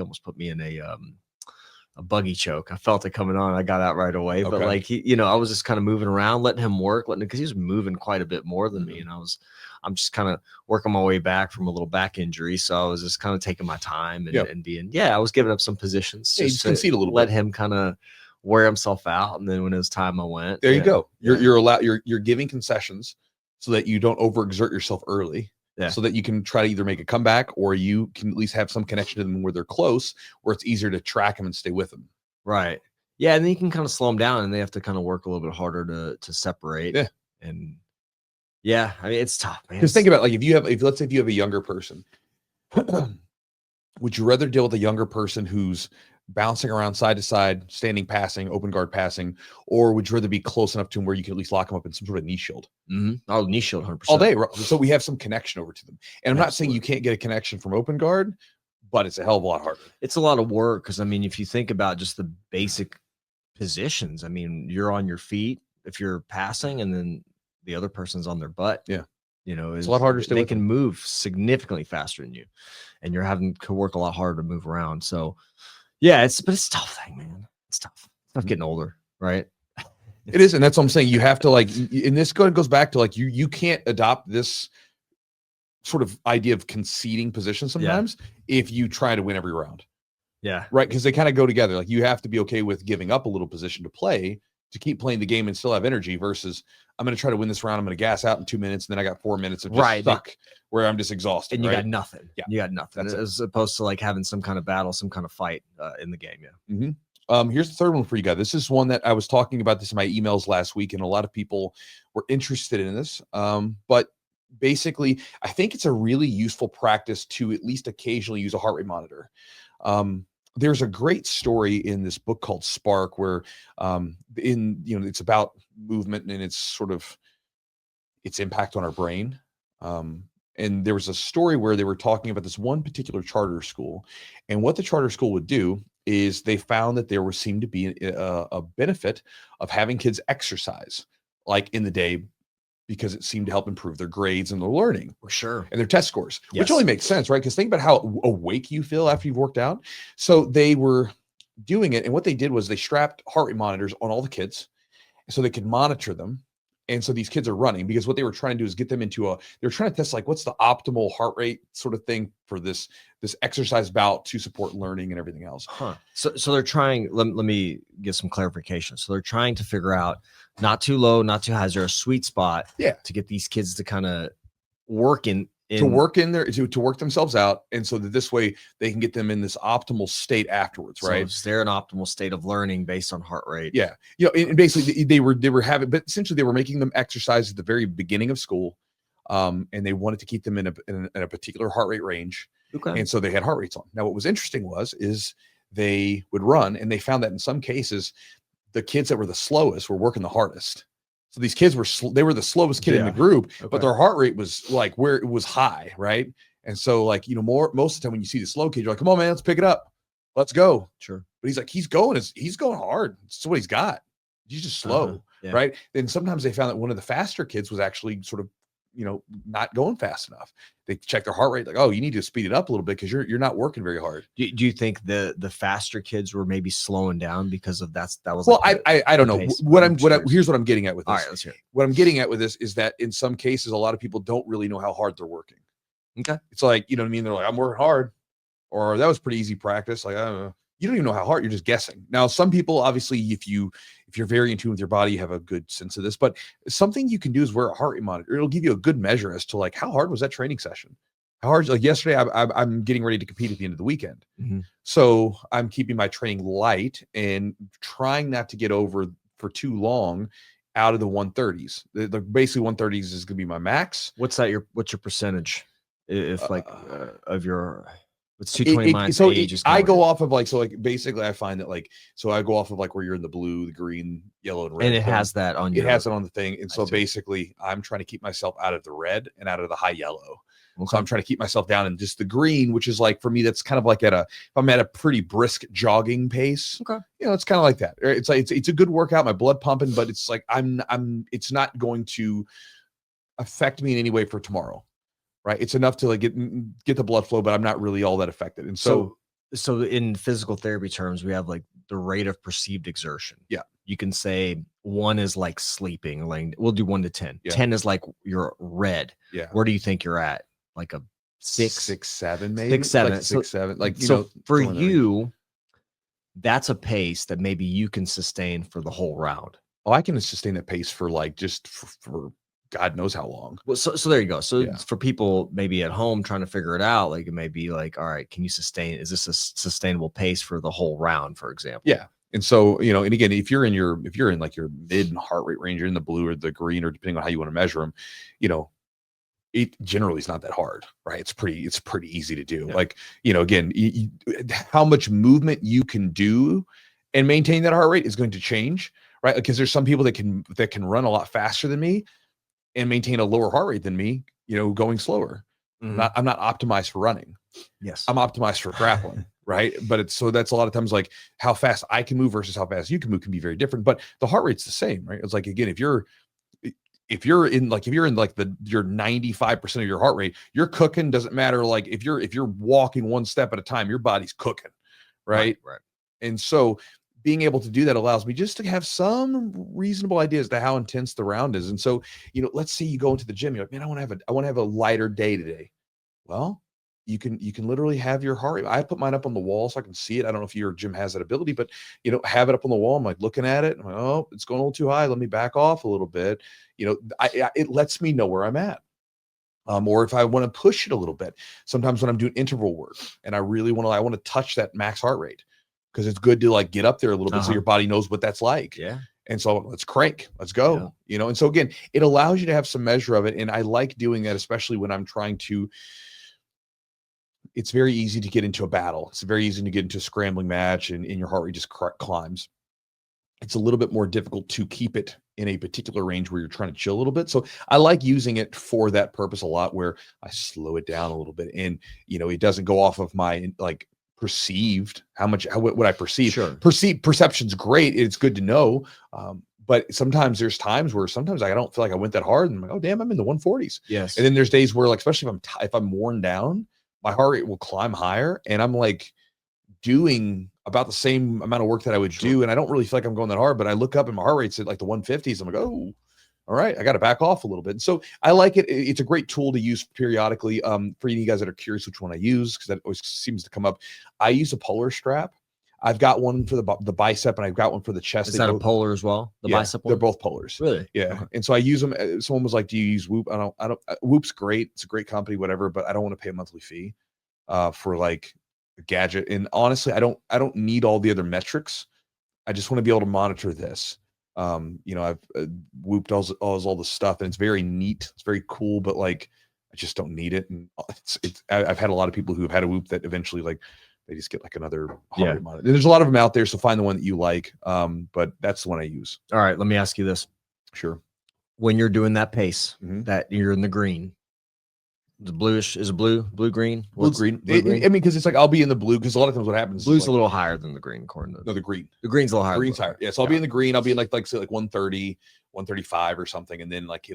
[SPEAKER 2] almost put me in a buggy choke. I felt it coming on. I got out right away. Okay. But I was just kind of moving around, letting him work, because he was moving quite a bit more than me. And I'm just kind of working my way back from a little back injury. So I was just kind of taking my time and being, I was giving up some positions.
[SPEAKER 1] Just to concede a little
[SPEAKER 2] let
[SPEAKER 1] bit.
[SPEAKER 2] Him kind of wear himself out. And then when it was time, I went.
[SPEAKER 1] There you go. You're giving concessions so that you don't overexert yourself early. Yeah. So that you can try to either make a comeback or you can at least have some connection to them where they're close, where it's easier to track them and stay with them.
[SPEAKER 2] Right. Yeah. And then you can kind of slow them down and they have to kind of work a little bit harder to separate.
[SPEAKER 1] Yeah.
[SPEAKER 2] And I mean, it's tough, man.
[SPEAKER 1] Because think about let's say if you have a younger person, would you rather deal with a younger person who's bouncing around side to side, standing, passing, open guard passing, or would you rather be close enough to him where you can at least lock him up in some sort of knee shield?
[SPEAKER 2] Oh, knee shield 100%.
[SPEAKER 1] All day. So we have some connection over to them. And I'm not saying you can't get a connection from open guard, but it's a hell of a lot harder.
[SPEAKER 2] It's a lot of work because, I mean, if you think about just the basic positions, I mean, you're on your feet if you're passing and then the other person's on their butt.
[SPEAKER 1] Yeah.
[SPEAKER 2] It's
[SPEAKER 1] a lot harder to stay
[SPEAKER 2] They
[SPEAKER 1] with
[SPEAKER 2] can
[SPEAKER 1] them.
[SPEAKER 2] move significantly faster than you and you're having to work a lot harder to move around. So yeah, it's a tough thing, man. It's tough. It's tough getting older, right?
[SPEAKER 1] It is, and that's what I'm saying. You have to and this goes back to you can't adopt this sort of idea of conceding position sometimes if you try to win every round.
[SPEAKER 2] Yeah.
[SPEAKER 1] Right, because they kind of go together. Like you have to be okay with giving up a little position to play to keep playing the game and still have energy versus I'm going to try to win this round. I'm going to gas out in 2 minutes. And then I got 4 minutes of just stuck where I'm just exhausted.
[SPEAKER 2] And you got nothing.
[SPEAKER 1] Yeah.
[SPEAKER 2] You got nothing. As opposed to having some kind of battle, some kind of fight in the game. Yeah.
[SPEAKER 1] Mm-hmm. Here's the third one for you guys. This is one that I was talking about this in my emails last week, and a lot of people were interested in this. But basically, I think it's a really useful practice to at least occasionally use a heart rate monitor. There's a great story in this book called Spark where it's about movement and it's sort of its impact on our brain. And there was a story where they were talking about this one particular charter school, and what the charter school would do is they found that there seemed to be a benefit of having kids exercise in the day because it seemed to help improve their grades and their learning.
[SPEAKER 2] For sure.
[SPEAKER 1] And their test scores, which only makes sense, right? Because think about how awake you feel after you've worked out. So they were doing it. And what they did was they strapped heart rate monitors on all the kids so they could monitor them. And so these kids are running because what they were trying to do is get them into they're trying to test what's the optimal heart rate sort of thing for this exercise bout to support learning and everything else.
[SPEAKER 2] Huh. So they're trying, let me get some clarification. So they're trying to figure out not too low, not too high. Is there a sweet spot to get these kids to kind of work to work themselves out. And so that this way they can get them in this optimal state afterwards, right? So they're an optimal state of learning based on heart rate.
[SPEAKER 1] Yeah. And basically they were having, but essentially they were making them exercise at the very beginning of school. and they wanted to keep them in a particular heart rate range.
[SPEAKER 2] Okay.
[SPEAKER 1] And so they had heart rates on. Now, what was interesting is they would run, and they found that in some cases, the kids that were the slowest were working the hardest. So these kids they were the slowest kid in the group, but their heart rate was like where it was high, right? And so, like, you know, most of the time when you see the slow kid, you're like, come on, man, let's pick it up. Let's go.
[SPEAKER 2] Sure.
[SPEAKER 1] But he's like, he's going hard. That's what he's got. He's just slow, right? Then sometimes they found that one of the faster kids was actually sort of, you know, not going fast enough. They check their heart rate, like, oh, you need to speed it up a little bit because you're not working very hard.
[SPEAKER 2] Do you think the faster kids were maybe slowing down because of that was
[SPEAKER 1] well, like I don't know pace. Here's what I'm getting at with this.
[SPEAKER 2] All right, let's hear it.
[SPEAKER 1] What I'm getting at with this is that in some cases, a lot of people don't really know how hard they're working.
[SPEAKER 2] Okay.
[SPEAKER 1] It's like, you know what I mean? They're like, I'm working hard, or that was pretty easy practice. Like, I don't know. You don't even know how hard, you're just guessing. Now, some people, obviously, if you're very in tune with your body, you have a good sense of this, but something you can do is wear a heart rate monitor. It'll give you a good measure as to like, how hard was that training session? How hard, like yesterday, I'm getting ready to compete at the end of the weekend.
[SPEAKER 2] Mm-hmm.
[SPEAKER 1] So I'm keeping my training light and trying not to get over for too long out of the 130s. The basically 130s is going to be my max.
[SPEAKER 2] What's your percentage? If of your, it's 220 minus age.
[SPEAKER 1] I go off of basically I find that I go off of like where you're in the blue, the green, yellow, and red.
[SPEAKER 2] And it has that on you.
[SPEAKER 1] It has it on the thing. And so basically I'm trying to keep myself out of the red and out of the high yellow. Okay. So I'm trying to keep myself down in just the green, which is like, for me, that's kind of like if I'm at a pretty brisk jogging pace.
[SPEAKER 2] Okay.
[SPEAKER 1] You know, it's kind of like that. It's like, it's a good workout, my blood pumping, but it's like, it's not going to affect me in any way for tomorrow. Right. It's enough to like get the blood flow, but I'm not really all that affected. And so
[SPEAKER 2] in physical therapy terms, we have like the rate of perceived exertion.
[SPEAKER 1] Yeah.
[SPEAKER 2] You can say 1 is like sleeping, like we'll do 1 to 10. Yeah. 10 is like you're red.
[SPEAKER 1] Yeah.
[SPEAKER 2] Where do you think you're at? Like a 6,
[SPEAKER 1] 7, maybe
[SPEAKER 2] 6, 7,
[SPEAKER 1] like 6, 7. Like, you
[SPEAKER 2] so
[SPEAKER 1] know,
[SPEAKER 2] for you, that's a pace that maybe you can sustain for the whole round.
[SPEAKER 1] Oh, I can sustain that pace for like just for God knows how long.
[SPEAKER 2] Well, so there you go. So for people maybe at home trying to figure it out, like it may be like, all right, can you sustain? Is this a sustainable pace for the whole round, for example?
[SPEAKER 1] Yeah. And so, you know, and again, if you're in like your mid heart rate range, you're in the blue or the green, or depending on how you want to measure them, you know, it generally is not that hard, right? It's pretty easy to do. Yeah. Like, you know, again, how much movement you can do and maintain that heart rate is going to change, right? Because there's some people that can run a lot faster than me and maintain a lower heart rate than me, you know, going slower. Mm-hmm. I'm not optimized for running.
[SPEAKER 2] Yes.
[SPEAKER 1] I'm optimized for grappling, right? But that's a lot of times like how fast I can move versus how fast you can move can be very different, but the heart rate's the same, right? It's like, again, if you're in like your 95% of your heart rate, you're cooking. Doesn't matter. Like if you're walking one step at a time, your body's cooking. Right. And so being able to do that allows me just to have some reasonable ideas to how intense the round is. And so, you know, let's say you go into the gym, you're like, man, I want to have a lighter day today. Well, you can literally have your heart rate. I put mine up on the wall so I can see it. I don't know if your gym has that ability, but you know, have it up on the wall. I'm like looking at it. I'm like, oh, it's going a little too high. Let me back off a little bit. You know, it lets me know where I'm at. Or if I want to push it a little bit, sometimes when I'm doing interval work and I want to touch that max heart rate, because it's good to like get up there a little bit so your body knows what that's like.
[SPEAKER 2] Yeah.
[SPEAKER 1] And so let's crank, let's go, yeah. You know? And so again, it allows you to have some measure of it. And I like doing that, especially when I'm trying to, it's very easy to get into a battle. It's very easy to get into a scrambling match and your heart rate just climbs. It's a little bit more difficult to keep it in a particular range where you're trying to chill a little bit. So I like using it for that purpose a lot, where I slow it down a little bit. And, you know, it doesn't go off of my like perceived what I perceive.
[SPEAKER 2] Sure.
[SPEAKER 1] Perception's great. It's good to know. But sometimes there's times where I don't feel like I went that hard and I'm like, oh damn, I'm in the 140s.
[SPEAKER 2] Yes.
[SPEAKER 1] And then there's days where like, especially if I'm worn down, my heart rate will climb higher and I'm like doing about the same amount of work that I would do. And I don't really feel like I'm going that hard, but I look up and my heart rate's at like the 150s. I'm like, oh, all right, I got to back off a little bit. And so I like it. It's a great tool to use periodically. For you guys that are curious which one I use, because that always seems to come up. I use a polar strap. I've got one for the bicep and I've got one for the chest.
[SPEAKER 2] Is that a polar as well? The bicep one?
[SPEAKER 1] They're both polars.
[SPEAKER 2] Really?
[SPEAKER 1] Yeah.
[SPEAKER 2] Okay.
[SPEAKER 1] And so I use them. Someone was like, do you use Whoop? I don't, Whoop's great. It's a great company, whatever, but I don't want to pay a monthly fee for like a gadget. And honestly, I don't need all the other metrics. I just want to be able to monitor this. You know, I've whooped all the stuff, and it's very neat. It's very cool, but like, I just don't need it. And I've had a lot of people who have had a whoop that eventually like they just get like another heart rate monitor. There's a lot of them out there, so find the one that you like. But that's the one I use.
[SPEAKER 2] All right, let me ask you this.
[SPEAKER 1] Sure.
[SPEAKER 2] When you're doing that pace, that you're in the green, the bluish is a blue green.
[SPEAKER 1] Blue green. I mean, because it's like I'll be in the blue because a lot of times what happens
[SPEAKER 2] blue's
[SPEAKER 1] is
[SPEAKER 2] a little higher than the green, according to
[SPEAKER 1] the green.
[SPEAKER 2] The green's a little higher.
[SPEAKER 1] Green's higher. Yeah. So I'll be in the green. I'll be in like say like 130, 135 or something, and then like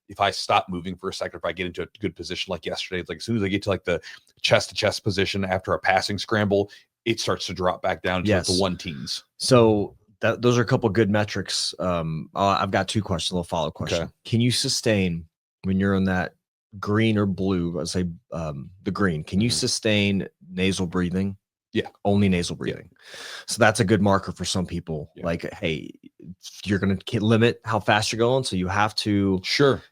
[SPEAKER 1] if I stop moving for a second, if I get into a good position like yesterday, it's like as soon as I get to like the chest to chest position after a passing scramble, it starts to drop back down to like the 1-teens.
[SPEAKER 2] So those are a couple of good metrics. I've got two questions, a little follow-up question.
[SPEAKER 1] Okay.
[SPEAKER 2] Can you sustain when you're in that green or blue? I'd say the green. Can you sustain nasal breathing?
[SPEAKER 1] Yeah.
[SPEAKER 2] Only nasal breathing. Yeah. So that's a good marker for some people. Yeah. Like, hey, you're going to limit how fast you're going. So you have to,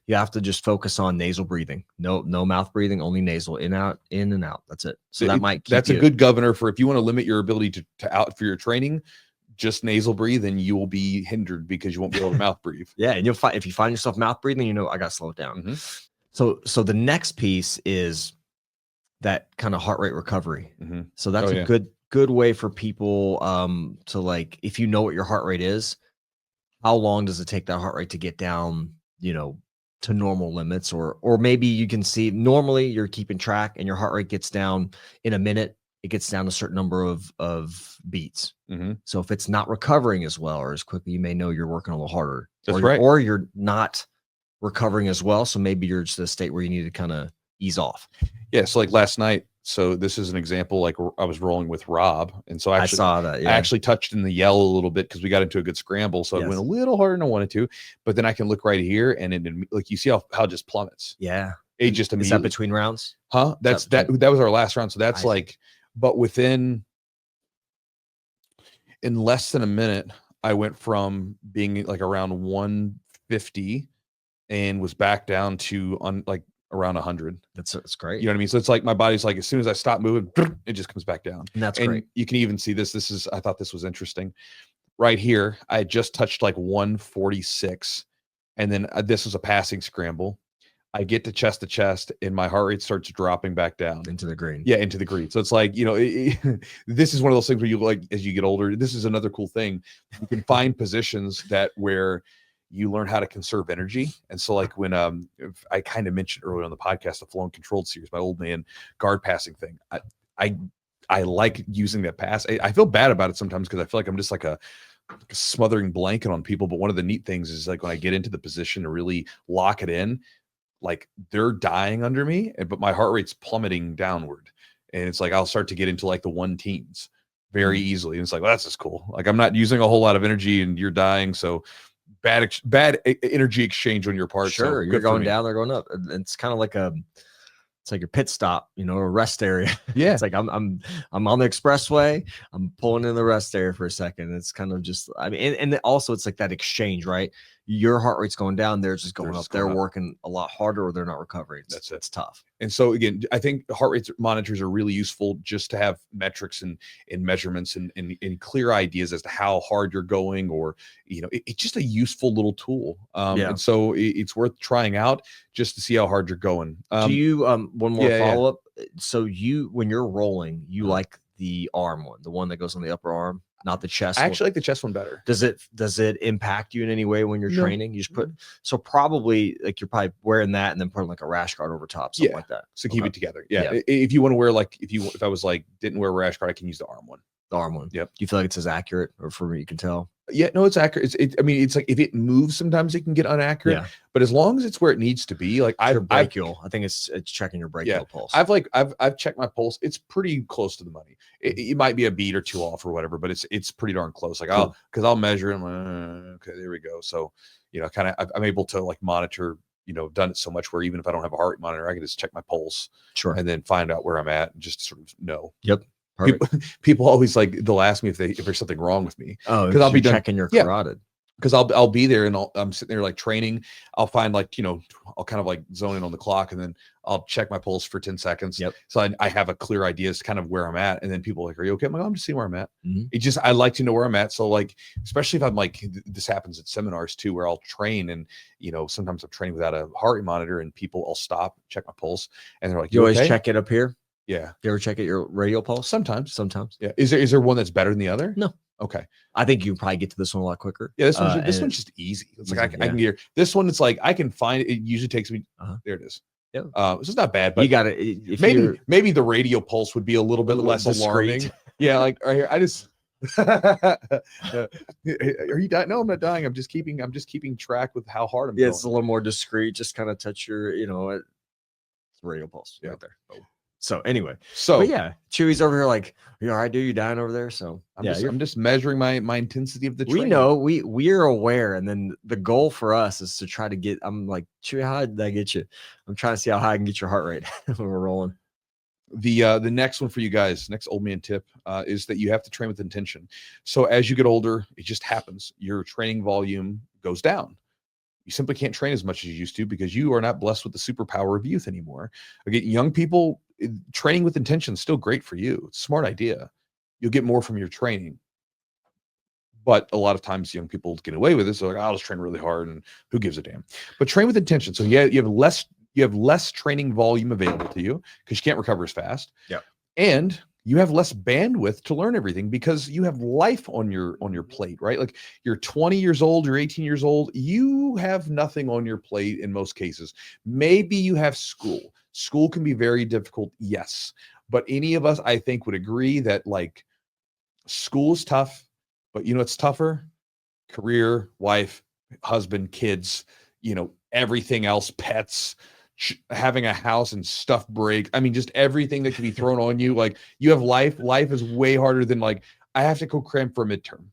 [SPEAKER 2] you have to just focus on nasal breathing. No mouth breathing, only nasal, in and out. That's it. So that might keep
[SPEAKER 1] that's a good governor for if you want to limit your ability to out for your training, just nasal breathe and you will be hindered because you won't be able to mouth breathe.
[SPEAKER 2] Yeah. And if you find yourself mouth breathing, you know, I got to slow it down. So the next piece is that kind of heart rate recovery. So that's a good way for people to, like, if you know what your heart rate is, how long does it take that heart rate to get down, you know, to normal limits? Or maybe you can see normally you're keeping track and your heart rate gets down in a minute, it gets down a certain number of beats. So if it's not recovering as well or as quickly, you may know you're working a little harder.
[SPEAKER 1] That's right.
[SPEAKER 2] Or you're not recovering as well. So maybe you're just at a state where you need to kind of ease off.
[SPEAKER 1] Yeah. So like last night, so this is an example, like I was rolling with Rob. And so I
[SPEAKER 2] saw that. Yeah.
[SPEAKER 1] I actually touched in the yellow a little bit because we got into a good scramble. So it went a little harder than I wanted to, but then I can look right here and it, like, you see how it just plummets.
[SPEAKER 2] Yeah.
[SPEAKER 1] It just immediately.
[SPEAKER 2] Is that between rounds?
[SPEAKER 1] Huh? That was our last round. So that's but in less than a minute, I went from being like around 150 and was back down to around 100.
[SPEAKER 2] That's great.
[SPEAKER 1] You know what I mean? So it's like my body's like, as soon as I stop moving, it just comes back down.
[SPEAKER 2] And that's great.
[SPEAKER 1] You can even see this. I thought this was interesting. Right here, I had just touched like 146. And then this was a passing scramble. I get to chest, and my heart rate starts dropping back down.
[SPEAKER 2] Into the green.
[SPEAKER 1] Yeah, into the green. So it's like, you know, this is one of those things where you, like, as you get older, this is another cool thing. You can find positions where you learn how to conserve energy. And so like when I kind of mentioned earlier on the podcast, the Flow and Controlled series, my old man guard passing thing. I like using that pass. I feel bad about it sometimes because I feel like I'm just like a smothering blanket on people. But one of the neat things is like when I get into the position to really lock it in, like they're dying under me, but my heart rate's plummeting downward. And it's like, I'll start to get into like the 1-teens very easily. And it's like, well, that's just cool. Like I'm not using a whole lot of energy and you're dying. So bad energy exchange on your part.
[SPEAKER 2] Sure. So you're going down, they're going up. It's kind of like it's like your pit stop, you know, a rest area.
[SPEAKER 1] Yeah.
[SPEAKER 2] It's like I'm on the expressway. I'm pulling in the rest area for a second. It's kind of just, I mean, and also it's like that exchange, right? Your heart rate's going down, they're just going up. They're working a lot harder or they're not recovering. It's tough.
[SPEAKER 1] And so again, I think heart rate monitors are really useful just to have metrics and measurements and clear ideas as to how hard you're going, or, you know, it's just a useful little tool. And so it's worth trying out just to see how hard you're going.
[SPEAKER 2] Do you, one more follow-up? So when you're rolling, you like the arm one, the one that goes on the upper arm, not the chest.
[SPEAKER 1] I actually like the chest one better.
[SPEAKER 2] Does it impact you in any way when you're training? You just so probably like you're probably wearing that and then putting like a rash guard over top, something like that.
[SPEAKER 1] So keep it together. Yeah. If you want to wear like, if I was like, didn't wear a rash guard, I can use the arm one.
[SPEAKER 2] The arm one.
[SPEAKER 1] Yep.
[SPEAKER 2] Do you feel like it's as accurate, or for me, you can tell?
[SPEAKER 1] Yeah, no, it's accurate. I mean, it's like if it moves, sometimes it can get inaccurate. But as long as it's where it needs to be, like I
[SPEAKER 2] think it's checking your brachial pulse.
[SPEAKER 1] I've checked my pulse. It's pretty close to the money. It might be a beat or two off or whatever, but it's pretty darn close. Like I'll measure and okay, there we go. So, you know, kind of I'm able to like monitor. You know, done it so much where even if I don't have a heart rate monitor, I can just check my pulse, and then find out where I'm at and just sort of know.
[SPEAKER 2] Yep.
[SPEAKER 1] People always like they'll ask me if there's something wrong with me.
[SPEAKER 2] Oh, because I'll be checking your carotid.
[SPEAKER 1] because I'll be there and I'm sitting there like training. I'll find like, you know, I'll kind of like zone in on the clock and then I'll check my pulse for 10 seconds.
[SPEAKER 2] Yep.
[SPEAKER 1] So I have a clear idea as to kind of where I'm at. And then people are like, are you okay? I'm like, I'm just seeing where I'm at.
[SPEAKER 2] Mm-hmm.
[SPEAKER 1] It just, I like to know where I'm at. So like, especially if I'm like, this happens at seminars too, where I'll train and, you know, sometimes I'm training without a heart rate monitor and people, I'll stop, check my pulse. And they're like,
[SPEAKER 2] You always
[SPEAKER 1] okay?
[SPEAKER 2] check it up here?
[SPEAKER 1] Yeah.
[SPEAKER 2] You ever check it your radial pulse?
[SPEAKER 1] Sometimes.
[SPEAKER 2] Yeah.
[SPEAKER 1] Is there one that's better than the other?
[SPEAKER 2] No.
[SPEAKER 1] Okay.
[SPEAKER 2] I think you probably get to this one a lot quicker.
[SPEAKER 1] Yeah, this one's just easy. It's like I can get here. This one, it's like I can find it. It usually takes me. There it is.
[SPEAKER 2] Yeah.
[SPEAKER 1] So it's not bad, but
[SPEAKER 2] you got it.
[SPEAKER 1] Maybe the radial pulse would be a little bit less alarming. Yeah, like right here. I just. Are you dying? No, I'm not dying. I'm just keeping track with how hard I'm going.
[SPEAKER 2] It's a little more discreet. Just kind of touch your, you know, it's radial pulse right there. Oh. So anyway, but yeah, Chewy's over here like, you all right, dude? You dying over there? So
[SPEAKER 1] I'm just measuring my intensity of the training.
[SPEAKER 2] We know we're aware, and then the goal for us is to try to get. I'm like, Chewy, how did I get you? I'm trying to see how high I can get your heart rate when we're rolling.
[SPEAKER 1] The next one for you guys, next old man tip, is that you have to train with intention. So as you get older, it just happens. Your training volume goes down. You simply can't train as much as you used to because you are not blessed with the superpower of youth anymore. Again, young people, training with intention is still great for you. It's a smart idea. You'll get more from your training. But a lot of times young people get away with it. So like, I'll just train really hard and who gives a damn? But train with intention. So yeah, you have less training volume available to you because you can't recover as fast.
[SPEAKER 2] Yeah.
[SPEAKER 1] And you have less bandwidth to learn everything because you have life on your plate, right? Like you're 20 years old, you're 18 years old, you have nothing on your plate in most cases. Maybe you have school. School can be very difficult, yes. But any of us, I think, would agree that like school is tough, but you know it's tougher? Career, wife, husband, kids, you know, everything else, pets, having a house and stuff break. I mean, just everything that can be thrown on you. Like you have life. Life is way harder than like, I have to go cram for a midterm,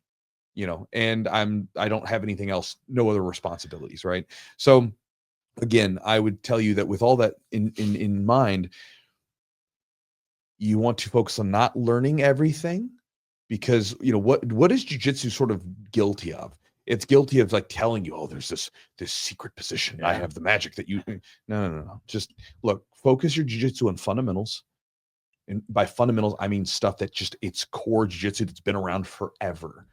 [SPEAKER 1] you know, and I don't have anything else, no other responsibilities. Right. So again, I would tell you that with all that in mind, you want to focus on not learning everything because, you know, what is jiu-jitsu sort of guilty of? It's guilty of like telling you, oh, there's this secret position. Yeah. I have the magic that you. No. Just look, focus your jiu-jitsu on fundamentals. And by fundamentals, I mean stuff that just it's core jiu-jitsu that's been around forever.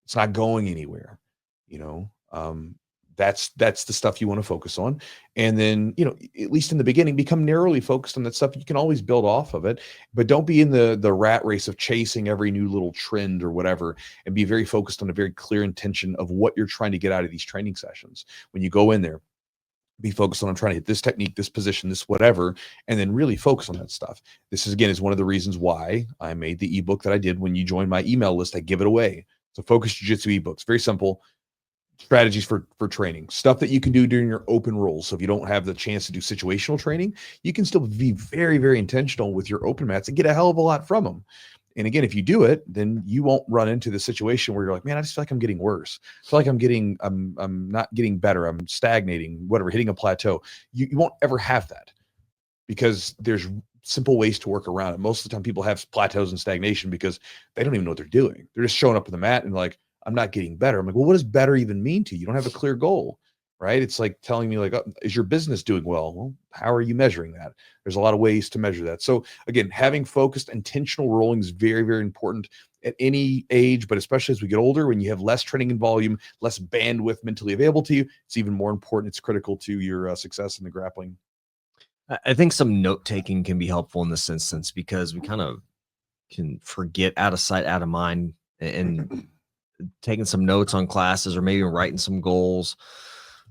[SPEAKER 1] It's not going anywhere. You know, that's the stuff you want to focus on. And then, you know, at least in the beginning, become narrowly focused on that stuff. You can always build off of it, but don't be in the rat race of chasing every new little trend or whatever, and be very focused on a very clear intention of what you're trying to get out of these training sessions. When you go in there, be focused on, I'm trying to hit this technique, this position, this whatever, and then really focus on that stuff. This is, again, is one of the reasons why I made the ebook that I did. When you join my email list, I give it away. So Focus Jiu-Jitsu ebooks, very simple. Strategies for training, stuff that you can do during your open rolls. So if you don't have the chance to do situational training, you can still be very, very intentional with your open mats and get a hell of a lot from them. And again, if you do it, then you won't run into the situation where you're like, man, I just feel like I'm getting worse. I feel like I'm not getting better. I'm stagnating, whatever, hitting a plateau. You won't ever have that because there's simple ways to work around it. Most of the time people have plateaus and stagnation because they don't even know what they're doing. They're just showing up on the mat and like, I'm not getting better. I'm like, well, what does better even mean to you? You don't have a clear goal, right? It's like telling me like, oh, is your business doing well? Well, how are you measuring that? There's a lot of ways to measure that. So again, having focused intentional rolling is very, very important at any age, but especially as we get older, when you have less training and volume, less bandwidth mentally available to you, it's even more important. It's critical to your success in the grappling.
[SPEAKER 2] I think some note-taking can be helpful in this instance because we kind of can forget out of sight, out of mind, and taking some notes on classes or maybe writing some goals,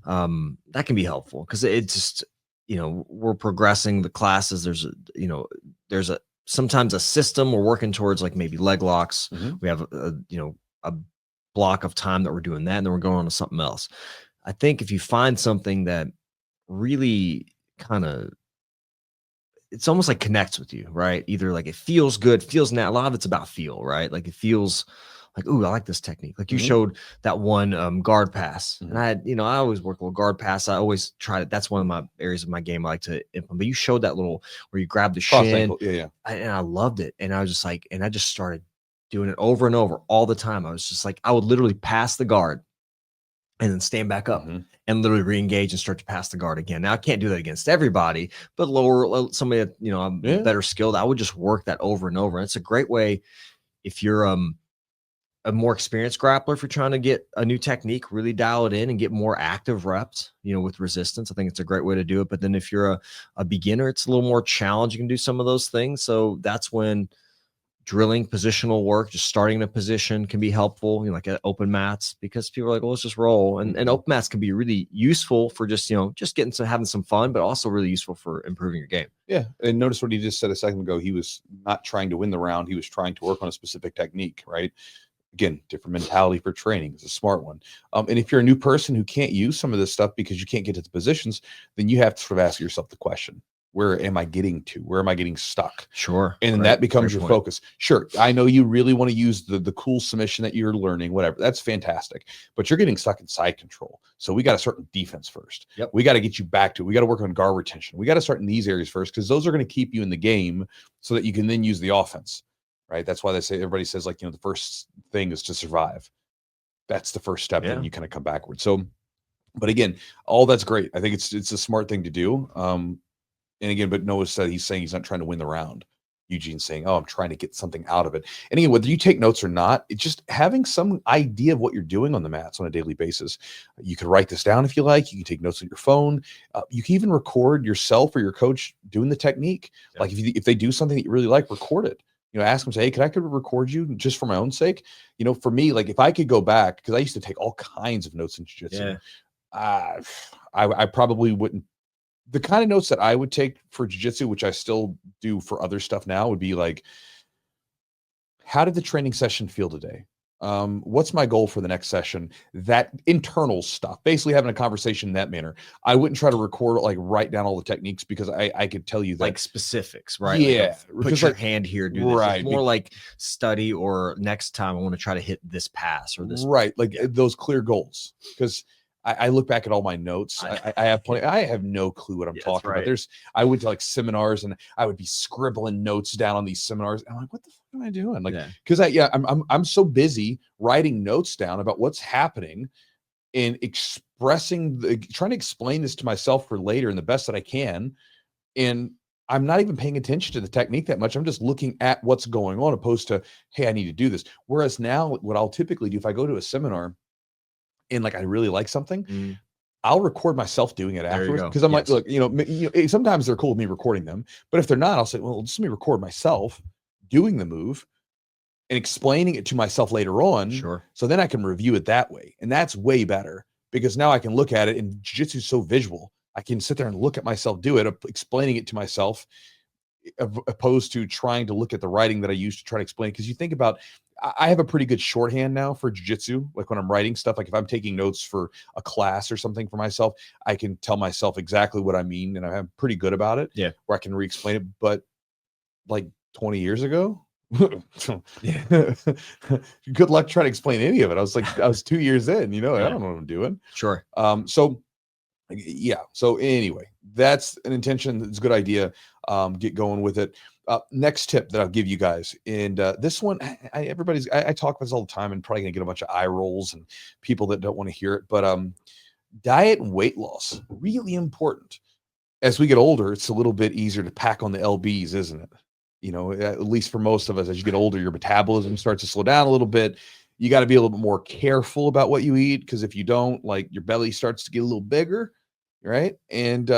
[SPEAKER 2] that can be helpful because it just, you know, we're progressing the classes. There's sometimes a system we're working towards, like maybe leg locks. We have a block of time that we're doing that, and then we're going on to something else. I think if you find something that really kind of, it's almost like connects with you, right? Either like it feels good, feels now. A lot of it's about feel, right? Like it feels like, ooh, I like this technique. Like you showed that one guard pass. And I always work a little guard pass. I always try to, that's one of my areas of my game I like to implement. But you showed that little where you grab the
[SPEAKER 1] Cross
[SPEAKER 2] shin.
[SPEAKER 1] ankle. Yeah.
[SPEAKER 2] And I loved it. And I was just like, and I just started doing it over and over all the time. I was just like, I would literally pass the guard and then stand back up and literally re-engage and start to pass the guard again. Now I can't do that against everybody, but somebody that, I'm better skilled, I would just work that over and over. And it's a great way if you're a more experienced grappler, if you're trying to get a new technique, really dial it in and get more active reps, with resistance. I think it's a great way to do it. But then if you're a beginner, it's a little more challenging. You can do some of those things. So that's when drilling positional work, just starting in a position, can be helpful, like at open mats, because people are like, well, let's just roll. And open mats can be really useful for just getting having some fun, but also really useful for improving your game.
[SPEAKER 1] Yeah. And notice what he just said a second ago. He was not trying to win the round. He was trying to work on a specific technique, right? Again, different mentality for training. It's a smart one. And if you're a new person who can't use some of this stuff because you can't get to the positions, then you have to sort of ask yourself the question, where am I getting to? Where am I getting stuck?
[SPEAKER 2] Sure.
[SPEAKER 1] And then that becomes your focus. Sure. I know you really want to use the cool submission that you're learning, whatever. That's fantastic. But you're getting stuck in side control. So we got to start with defense first.
[SPEAKER 2] Yep.
[SPEAKER 1] We got to get you back to it. We got to work on guard retention. We got to start in these areas first, because those are going to keep you in the game so that you can then use the offense. Right. That's why everybody says, like, the first thing is to survive. That's the first step. And you kind of come backwards. So, but again, all that's great. I think it's a smart thing to do. And again, but Noah said he's saying he's not trying to win the round. Eugene's saying, oh, I'm trying to get something out of it. And again, whether you take notes or not, it's just having some idea of what you're doing on the mats on a daily basis. You can write this down if you like. You can take notes on your phone. You can even record yourself or your coach doing the technique. Yeah. Like if they do something that you really like, record it. Ask them, say, hey, I could record you just for my own sake? For me, like if I could go back, because I used to take all kinds of notes in jiu-jitsu. Yeah. I probably wouldn't. The kind of notes that I would take for jiu-jitsu, which I still do for other stuff now, would be like, how did the training session feel today? What's my goal for the next session? That internal stuff, basically having a conversation in that manner. I wouldn't try to record, like write down all the techniques, because I could tell you that,
[SPEAKER 2] like specifics, right?
[SPEAKER 1] Yeah.
[SPEAKER 2] Like put your hand here, do this. Right. It's more like study, or next time I want to try to hit this pass or this.
[SPEAKER 1] Right. Like those clear goals. Because I look back at all my notes. I have plenty. I have no clue what I'm talking about. I went to like seminars and I would be scribbling notes down on these seminars. And I'm like, what the fuck am I doing? Like, because I'm so busy writing notes down about what's happening and trying to explain this to myself for later in the best that I can. And I'm not even paying attention to the technique that much. I'm just looking at what's going on, opposed to, hey, I need to do this. Whereas now, what I'll typically do if I go to a seminar and like I really like something, I'll record myself doing it afterwards, because I'm like, look, sometimes they're cool with me recording them, but if they're not, I'll say, well, just let me record myself doing the move and explaining it to myself later on.
[SPEAKER 2] Sure. So
[SPEAKER 1] then I can review it that way, and that's way better, because now I can look at it, and jiu-jitsu is so visual. I can sit there and look at myself do it, explaining it to myself, opposed to trying to look at the writing that I used to try to explain. Because you think about, I have a pretty good shorthand now for jiu-jitsu. Like when I'm writing stuff, like if I'm taking notes for a class or something for myself, I can tell myself exactly what I mean, and I'm pretty good about it.
[SPEAKER 2] Yeah.
[SPEAKER 1] Where I can re-explain it. But like 20 years ago, good luck trying to explain any of it. I was 2 years in, I don't know what I'm doing.
[SPEAKER 2] Sure.
[SPEAKER 1] So anyway, that's an intention. It's a good idea. Get going with it. Next tip that I'll give you guys, and this one, I talk about this all the time, and probably gonna get a bunch of eye rolls and people that don't want to hear it, but diet and weight loss, really important. As we get older, it's a little bit easier to pack on the LBs, isn't it? At least for most of us, as you get older, your metabolism starts to slow down a little bit. You got to be a little bit more careful about what you eat, because if you don't, like, your belly starts to get a little bigger, right? And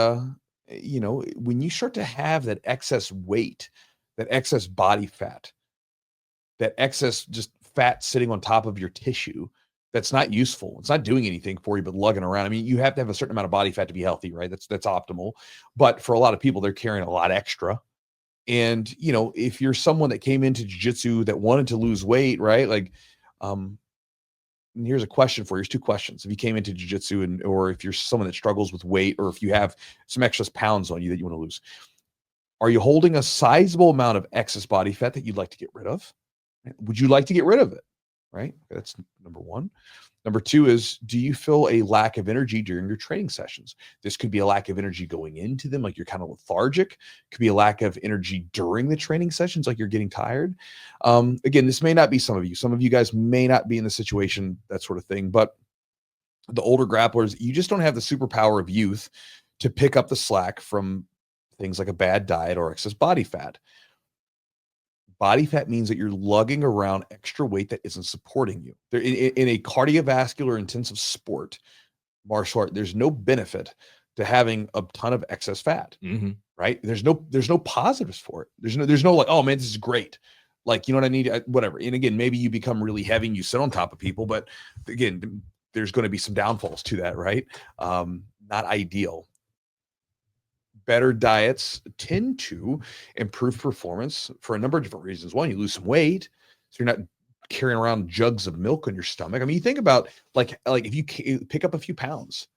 [SPEAKER 1] when you start to have that excess weight, that excess body fat, that excess just fat sitting on top of your tissue, that's not useful. It's not doing anything for you but lugging around. I mean, you have to have a certain amount of body fat to be healthy, right? That's optimal. But for a lot of people, they're carrying a lot extra. And, if you're someone that came into jiu-jitsu that wanted to lose weight, right? Like, and here's a question for you. Here's two questions. If you came into jiu-jitsu or if you're someone that struggles with weight, or if you have some excess pounds on you that you want to lose, are you holding a sizable amount of excess body fat that you'd like to get rid of? Would you like to get rid of it? Right? That's number one. Number two is, do you feel a lack of energy during your training sessions? This could be a lack of energy going into them, like you're kind of lethargic. It could be a lack of energy during the training sessions, like you're getting tired. Again, this may not be some of you. Some of you guys may not be in the situation, that sort of thing. But the older grapplers, you just don't have the superpower of youth to pick up the slack from things like a bad diet or excess body fat. Body fat means that you're lugging around extra weight that isn't supporting you. In a cardiovascular intensive sport, martial art, there's no benefit to having a ton of excess fat, right? There's no positives for it. There's no like, oh man, this is great. Like, you know what I need? Whatever. And again, maybe you become really heavy and you sit on top of people, but again, there's going to be some downfalls to that, right? Not ideal. Better diets tend to improve performance for a number of different reasons. One, you lose some weight, so you're not carrying around jugs of milk on your stomach. I mean, you think about like if you pick up a few pounds,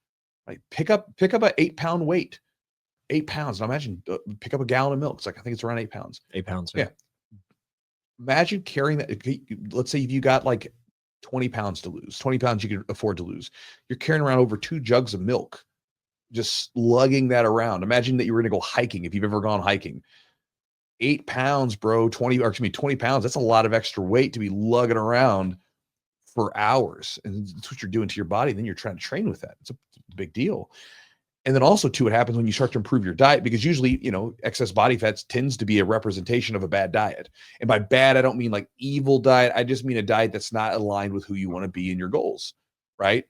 [SPEAKER 1] right? Pick up an 8-pound weight, 8 pounds. Now imagine pick up a gallon of milk. It's like I think it's around 8 pounds.
[SPEAKER 2] 8 pounds.
[SPEAKER 1] Yeah. Imagine carrying that. Let's say if you got like 20 pounds to lose, 20 pounds you can afford to lose. You're carrying around over 2 jugs of milk, just lugging that around. Imagine that you were going to go hiking. If you've ever gone hiking, 8 pounds, bro, 20 pounds. That's a lot of extra weight to be lugging around for hours. And that's what you're doing to your body. Then you're trying to train with that. It's a big deal. And then also too, what happens when you start to improve your diet, because usually, excess body fats tends to be a representation of a bad diet. And by bad, I don't mean like evil diet. I just mean a diet that's not aligned with who you want to be in your goals, right?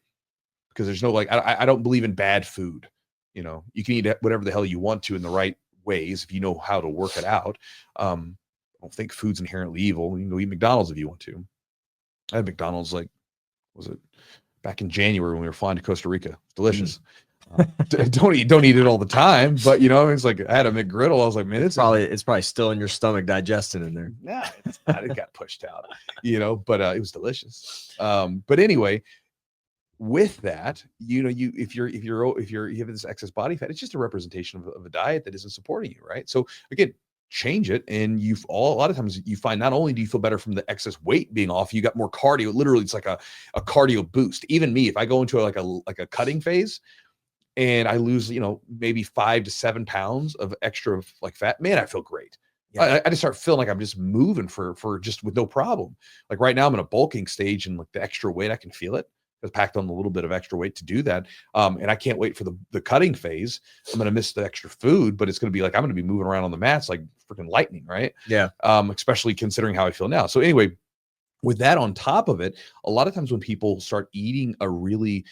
[SPEAKER 1] Because there's no, like, I don't believe in bad food. You can eat whatever the hell you want to in the right ways if you know how to work it out. I don't think food's inherently evil. You can go eat McDonald's if you want to. I had McDonald's, like, was it back in January when we were flying to Costa Rica? Delicious. Don't eat it all the time, but it's like I had a McGriddle. I was like, man, it's
[SPEAKER 2] probably still in your stomach digesting in there.
[SPEAKER 1] Nah, it's not. It got pushed out, but it was delicious. But anyway, with that, if you have this excess body fat, it's just a representation of a diet that isn't supporting you, right? So again, change it, and a lot of times you find not only do you feel better from the excess weight being off, you got more cardio. Literally, it's like a cardio boost. Even me, if I go into like a cutting phase and I lose, maybe 5 to 7 pounds of extra like fat, man, I feel great. Yeah. I just start feeling like I'm just moving for just with no problem. Like right now I'm in a bulking stage, and like the extra weight, I can feel it. I've packed on a little bit of extra weight to do that. And I can't wait for the cutting phase. I'm going to miss the extra food, but it's going to be like, I'm going to be moving around on the mats like freaking lightning. Right.
[SPEAKER 2] Yeah.
[SPEAKER 1] Especially considering how I feel now. So anyway, with that on top of it, a lot of times when people start eating a really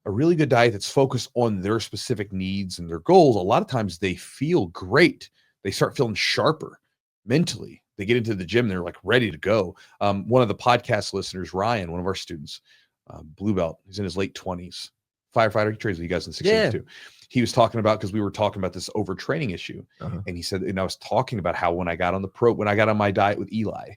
[SPEAKER 1] good diet that's focused on their specific needs and their goals, a lot of times they feel great. They start feeling sharper mentally. They get into the gym, they're like ready to go. One of the podcast listeners, Ryan, one of our students, blue belt, he's in his late 20s, firefighter. He trains with you guys in the 60s too. He was talking about, because we were talking about this overtraining issue. And he said, and I was talking about how when I got on my diet with Eli,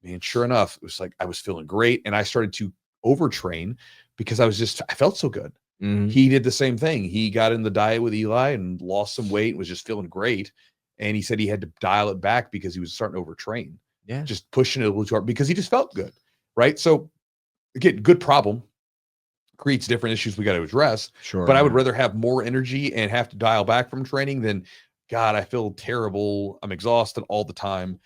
[SPEAKER 1] man, sure enough, it was like I was feeling great, and I started to overtrain because I felt so good. He did the same thing. He got in the diet with Eli and lost some weight, was just feeling great. And he said he had to dial it back because he was starting to overtrain. Yeah. Just pushing it a little too hard because he just felt good. Right. So again, good problem creates different issues we got to address.
[SPEAKER 2] Sure.
[SPEAKER 1] But I would rather have more energy and have to dial back from training than, God, I feel terrible. I'm exhausted all the time.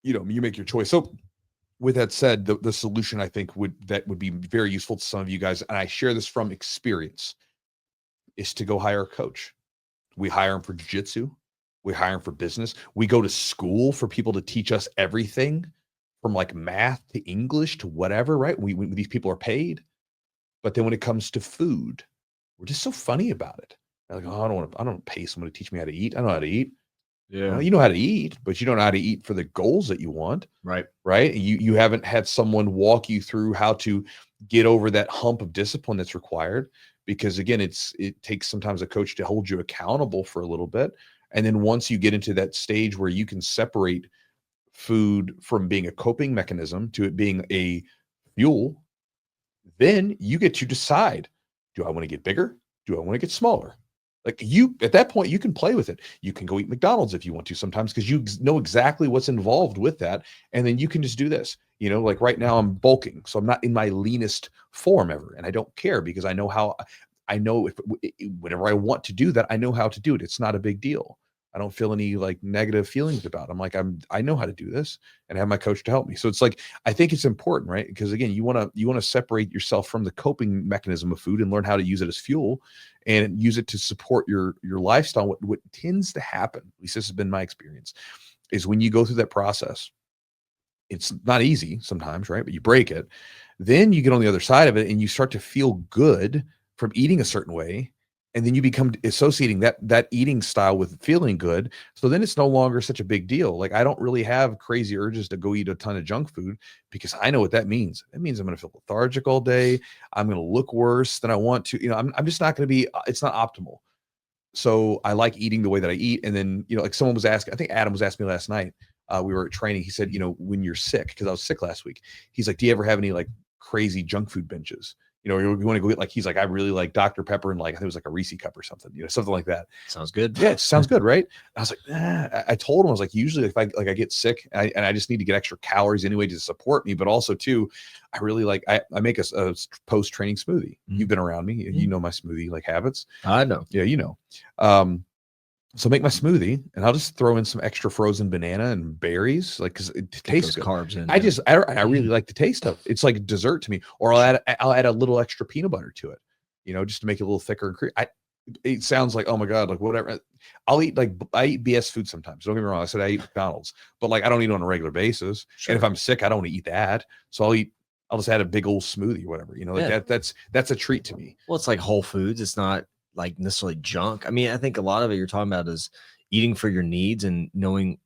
[SPEAKER 1] You make your choice. So with that said, the solution I think would be very useful to some of you guys, and I share this from experience, is to go hire a coach. We hire them for jiu-jitsu. We hire them for business. We go to school for people to teach us everything from like math to English to whatever, right? These people are paid. But then when it comes to food, we're just so funny about it. They're like, oh, I don't want to pay someone to teach me how to eat. I know how to eat. Yeah. Well, you know how to eat, but you don't know how to eat for the goals that you want.
[SPEAKER 2] Right.
[SPEAKER 1] Right. You haven't had someone walk you through how to get over that hump of discipline that's required. Because again, it takes sometimes a coach to hold you accountable for a little bit. And then once you get into that stage where you can separate food from being a coping mechanism to it being a fuel, then you get to decide, do I want to get bigger? Do I want to get smaller? Like at that point, you can play with it. You can go eat McDonald's if you want to sometimes, because you know exactly what's involved with that. And then you can just do this, like right now I'm bulking. So I'm not in my leanest form ever. And I don't care because I know whenever I want to do that, I know how to do it. It's not a big deal. I don't feel any like negative feelings about it. I'm like, I know how to do this, and I have my coach to help me. So it's like, I think it's important, right? Because again, you want to separate yourself from the coping mechanism of food and learn how to use it as fuel and use it to support your lifestyle. What tends to happen, at least this has been my experience, is when you go through that process, it's not easy sometimes, right? But you break it. Then you get on the other side of it and you start to feel good from eating a certain way. And then you become associating that eating style with feeling good. So then it's no longer such a big deal. Like, I don't really have crazy urges to go eat a ton of junk food because I know what that means. It means I'm going to feel lethargic all day. I'm going to look worse than I want to. I'm just not going to be, it's not optimal. So I like eating the way that I eat. And then, like someone was asking, I think Adam was asking me last night, we were at training. He said, when you're sick, because I was sick last week, he's like, do you ever have any like crazy junk food binges? You want to go get like, he's like, I really like Dr. Pepper and like, I think it was like a Reese cup or something, something like that.
[SPEAKER 2] Sounds good.
[SPEAKER 1] Yeah, it sounds good, right? I was like, I told him, I was like, usually if I get sick and I just need to get extra calories anyway to support me, but also too, I really like, I make a post-training smoothie. You've been around me. You know my smoothie like habits.
[SPEAKER 2] I know.
[SPEAKER 1] Yeah, so make my smoothie and I'll just throw in some extra frozen banana and berries, like, because it tastes good.
[SPEAKER 2] Carbs in.
[SPEAKER 1] I really like the taste of it. It's like dessert to me. Or I'll add a little extra peanut butter to it, just to make it a little thicker and creamy. It sounds like, oh my God, like whatever. I eat BS food sometimes. Don't get me wrong. I said I eat McDonald's, but like I don't eat it on a regular basis. Sure. And if I'm sick, I don't want to eat that. So I'll just add a big old smoothie or whatever. That's a treat to me.
[SPEAKER 2] Well, it's like whole foods. It's not like necessarily junk. I mean, I think a lot of it you're talking about is eating for your needs and knowing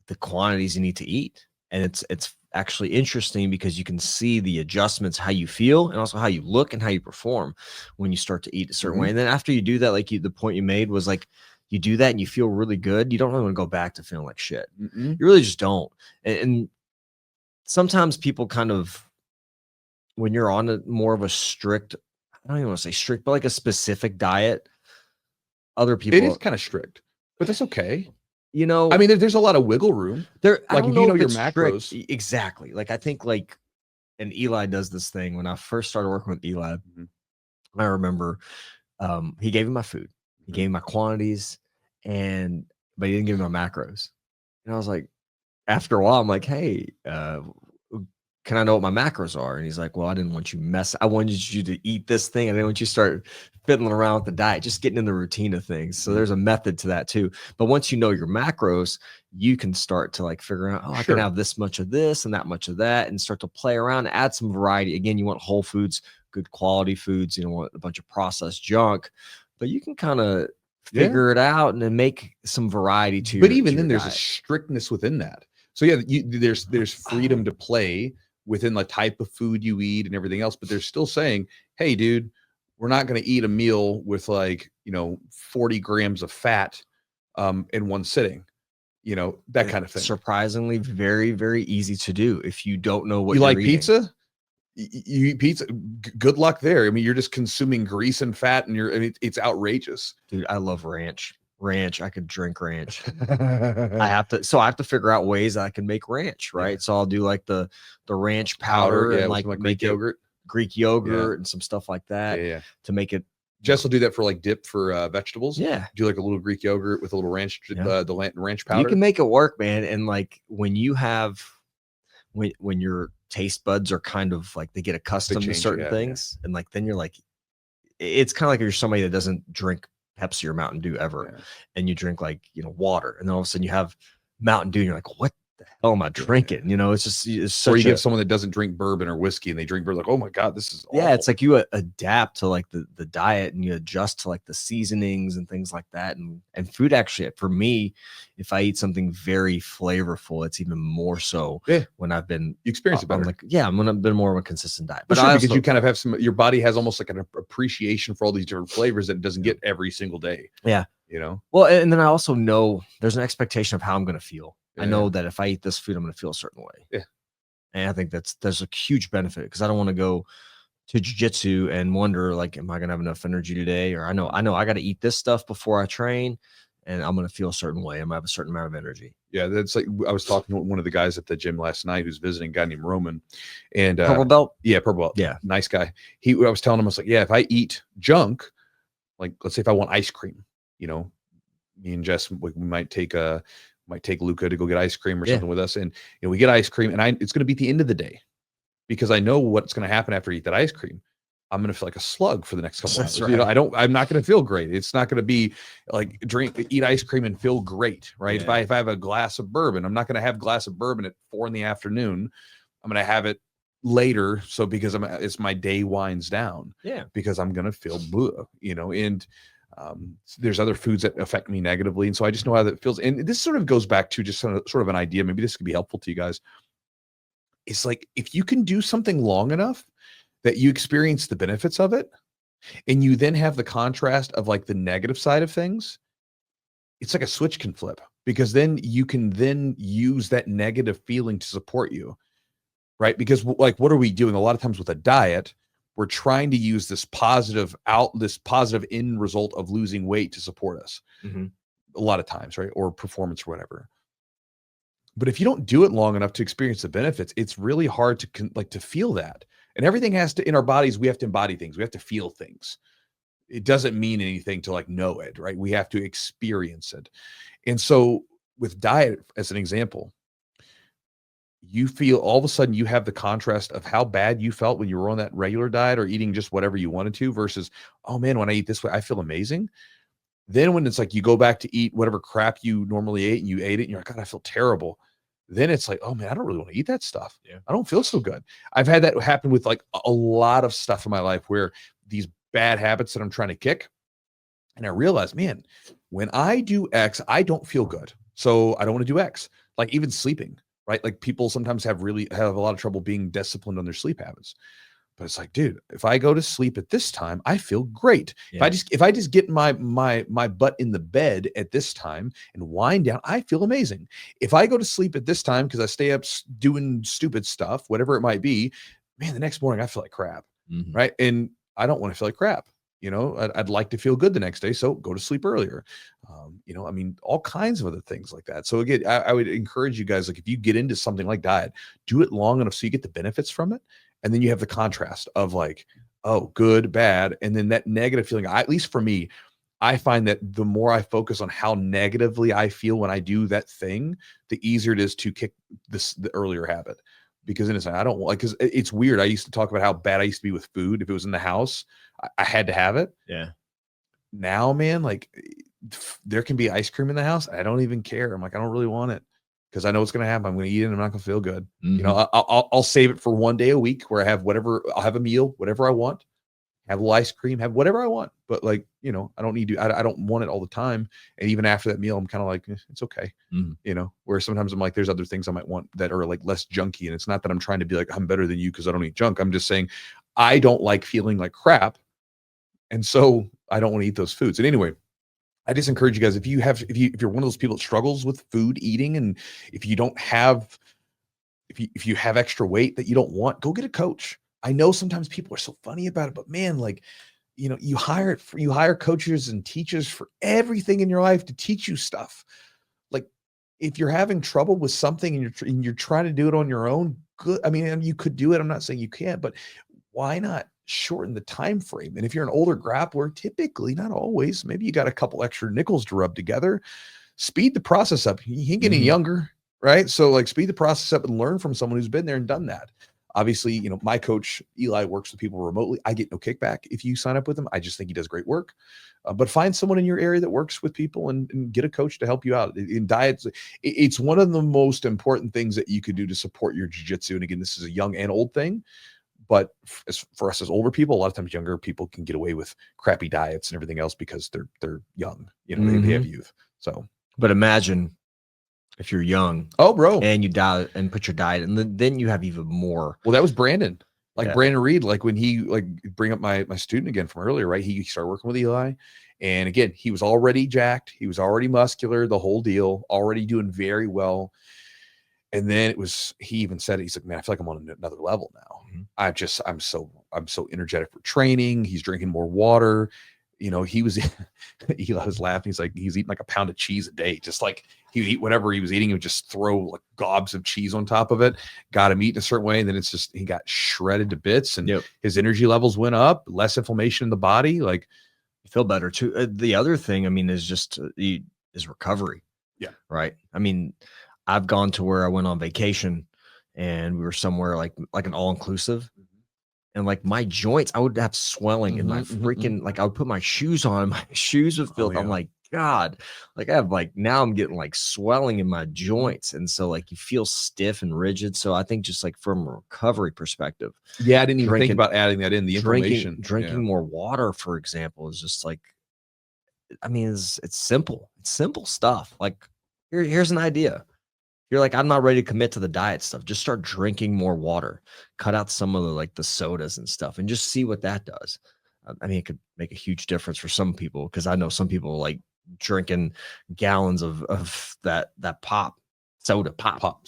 [SPEAKER 2] the quantities you need to eat. And it's actually interesting because you can see the adjustments, how you feel and also how you look and how you perform when you start to eat a certain way. And then after you do that, like the point you made was like, you do that and you feel really good. You don't really want to go back to feeling like shit. You really just don't. And sometimes people kind of, when you're on a more of a strict, I don't even want to say strict, but like a specific diet, other people.
[SPEAKER 1] It is kind of strict, but that's okay.
[SPEAKER 2] I
[SPEAKER 1] mean, there's a lot of wiggle room.
[SPEAKER 2] There,
[SPEAKER 1] like if your macros.
[SPEAKER 2] Strict. Exactly. Like I think and Eli does this thing. When I first started working with Eli, I remember he gave me my food. He gave me my quantities, but he didn't give me my macros. And I was like, after a while, I'm like, hey, can I know what my macros are? And he's like, well, I didn't want you I wanted you to eat this thing. I didn't want you to start fiddling around with the diet, just getting in the routine of things. So there's a method to that too. But once you know your macros, you can start to like figure out, I can have this much of this and that much of that and start to play around, add some variety. Again, you want whole foods, good quality foods. You don't want a bunch of processed junk, but you can kind of figure it out and then make some variety to
[SPEAKER 1] But even then, there's a strictness within that. So yeah, there's freedom to play within the type of food you eat and everything else, but they're still saying, hey, dude, we're not going to eat a meal with 40 grams of fat in one sitting, that kind of thing.
[SPEAKER 2] Surprisingly, very, very easy to do if you don't know what
[SPEAKER 1] you
[SPEAKER 2] you're
[SPEAKER 1] like
[SPEAKER 2] eating.
[SPEAKER 1] Pizza. You eat pizza. Good luck there. I mean, you're just consuming grease and fat, and it's outrageous,
[SPEAKER 2] dude. I love ranch. I could drink ranch. I have to figure out ways that I can make ranch, right? Yeah. So I'll do like the ranch powder and like
[SPEAKER 1] Greek yogurt
[SPEAKER 2] and some stuff like that to make it.
[SPEAKER 1] Jess will do that for like dip for vegetables.
[SPEAKER 2] Yeah.
[SPEAKER 1] Do like a little Greek yogurt with a little ranch, the ranch powder.
[SPEAKER 2] You can make it work, man. And like when you have, when your taste buds are kind of like, they get accustomed to certain things. And like, then you're like, it's kind of like you're somebody that doesn't drink Pepsi or Mountain Dew ever, and you drink like water, and then all of a sudden you have Mountain Dew, and you're like, what the hell am I drinking? It's just
[SPEAKER 1] or you get someone that doesn't drink bourbon or whiskey, and they drink bourbon, like, oh my God, this is awful.
[SPEAKER 2] It's like you adapt to like the diet, and you adjust to like the seasonings and things like that, and food. Actually, for me, if I eat something very flavorful, it's even more so when I've been
[SPEAKER 1] you experience it better.
[SPEAKER 2] When I've been more of a consistent diet,
[SPEAKER 1] but because you kind of have your body has almost like an appreciation for all these different flavors that it doesn't get every single day. Well, and then I also know there's an expectation of how I'm going to feel. I know that if I eat this food, I'm going to feel a certain way. And I think there's a huge benefit, because I don't want to go to jiu-jitsu and wonder like, am I going to have enough energy today? Or I know I got to eat this stuff before I train, and I'm going to feel a certain way. I'm going to have a certain amount of energy. Yeah, that's like, I was talking to one of the guys at the gym last night who's visiting, a guy named Roman, and
[SPEAKER 2] purple belt.
[SPEAKER 1] Yeah, purple belt.
[SPEAKER 2] Yeah,
[SPEAKER 1] nice guy. I was telling him, I was like, yeah, if I eat junk, like let's say if I want ice cream, me and Jess, we might take Luca to go get ice cream or something with us. And, we get ice cream, and it's going to be at the end of the day, because I know what's going to happen after I eat that ice cream. I'm going to feel like a slug for the next couple hours.
[SPEAKER 2] Right.
[SPEAKER 1] I'm not going to feel great. It's not going to be like eat ice cream and feel great. Right.
[SPEAKER 2] Yeah.
[SPEAKER 1] If I have a glass of bourbon, I'm not going to have a glass of bourbon at 4 PM. I'm going to have it later. So because it's my day winds down.
[SPEAKER 2] Yeah.
[SPEAKER 1] Because I'm going to feel blue, and there's other foods that affect me negatively. And so I just know how that feels. And this sort of goes back to just sort of an idea. Maybe this could be helpful to you guys. It's like, if you can do something long enough that you experience the benefits of it, and you then have the contrast of like the negative side of things, it's like a switch can flip, because then you can then use that negative feeling to support you, right? Because like, what are we doing? A lot of times with a diet, we're trying to use this positive end result of losing weight to support us.
[SPEAKER 2] Mm-hmm.
[SPEAKER 1] A lot of times, right? Or performance or whatever. But if you don't do it long enough to experience the benefits, it's really hard to feel that. And everything has to, in our bodies, we have to embody things. We have to feel things. It doesn't mean anything to like know it, right? We have to experience it. And so with diet, as an example, you feel all of a sudden you have the contrast of how bad you felt when you were on that regular diet or eating just whatever you wanted to, versus, oh man, when I eat this way, I feel amazing. Then when it's like you go back to eat whatever crap you normally ate and you ate it and you're like, God, I feel terrible. Then it's like, oh man, I don't really want to eat that stuff.
[SPEAKER 2] Yeah.
[SPEAKER 1] I don't feel so good. I've had that happen with like a lot of stuff in my life, where these bad habits that I'm trying to kick. And I realized, man, when I do X, I don't feel good. So I don't want to do X. Like even sleeping, right? Like people sometimes have a lot of trouble being disciplined on their sleep habits. But it's like, dude, if I go to sleep at this time, I feel great.
[SPEAKER 2] Yeah.
[SPEAKER 1] If I just get my butt in the bed at this time and wind down, I feel amazing. If I go to sleep at this time because I stay up doing stupid stuff, whatever it might be, man, the next morning I feel like crap, right? And I don't want to feel like crap. I'd like to feel good the next day, so go to sleep earlier. All kinds of other things like that. So again, I would encourage you guys, like if you get into something like diet, do it long enough so you get the benefits from it. And then you have the contrast of like, oh, good, bad. And then that negative feeling, at least for me, I find that the more I focus on how negatively I feel when I do that thing, the easier it is to kick the earlier habit. Because then it's like, I don't like, because it's weird. I used to talk about how bad I used to be with food. If it was in the house, I had to have it.
[SPEAKER 2] Yeah.
[SPEAKER 1] Now, man, like there can be ice cream in the house. I don't even care. I'm like, I don't really want it, because I know what's going to happen. I'm going to eat it and I'm not going to feel good. I'll save it for one day a week where I'll have a meal, whatever I want, have a little ice cream, have whatever I want. But like, I don't need to, I don't want it all the time. And even after that meal, I'm kind of like, it's okay. Where sometimes I'm like, there's other things I might want that are like less junky. And it's not that I'm trying to be like, I'm better than you because I don't eat junk. I'm just saying I don't like feeling like crap. And so I don't want to eat those foods. And anyway, I just encourage you guys, if you're one of those people that struggles with food eating, and if you have extra weight that you don't want, go get a coach. I know sometimes people are so funny about it, but man, like, you hire coaches and teachers for everything in your life to teach you stuff. Like if you're having trouble with something and you're trying to do it on your own, good. I mean, you could do it. I'm not saying you can't, but why not shorten the time frame? And if you're an older grappler, typically, not always, maybe you got a couple extra nickels to rub together, speed the process up. You ain't getting younger, right? So like speed the process up and learn from someone who's been there and done that. Obviously, my coach Eli works with people remotely. I get no kickback if you sign up with him. I just think he does great work. But find someone in your area that works with people and get a coach to help you out. In diets, it's one of the most important things that you could do to support your jiu-jitsu. And again, this is a young and old thing. But for us as older people, a lot of times younger people can get away with crappy diets and everything else because they're young. They have youth. So,
[SPEAKER 2] but imagine if you're young,
[SPEAKER 1] bro,
[SPEAKER 2] and you diet and put your diet, and then you have even more.
[SPEAKER 1] Well, that was Brandon. Brandon Reed, like when he bring up my student again from earlier, right? He started working with Eli, and again, he was already jacked, he was already muscular, the whole deal, already doing very well. And then he even said it. He's like, man, I feel like I'm on another level now. I'm so energetic for training. He's drinking more water. Eli was laughing. He's like, he's eating like a pound of cheese a day. Just like he would eat whatever he was eating. He would just throw like gobs of cheese on top of it. Got him eating a certain way. And then he got shredded to bits, and his energy levels went up, less inflammation in the body. Like
[SPEAKER 2] you feel better too. The other thing, is just is recovery.
[SPEAKER 1] Yeah.
[SPEAKER 2] Right. I mean, I've gone to where I went on vacation and we were somewhere like an all-inclusive. And like my joints, I would have swelling in my freaking, like I would put my shoes on, my shoes would feel, I'm like, God, like I have like, now I'm getting like swelling in my joints. And so like you feel stiff and rigid. So I think just like from a recovery perspective.
[SPEAKER 1] Yeah. I didn't even think about adding that in the information.
[SPEAKER 2] Drinking more water, for example, is just like, I mean, it's simple. It's simple stuff. Like here's an idea. You're like, I'm not ready to commit to the diet stuff. Just start drinking more water. Cut out some of the like the sodas and stuff, and just see what that does. I mean, it could make a huge difference for some people because I know some people like drinking gallons of that soda pop.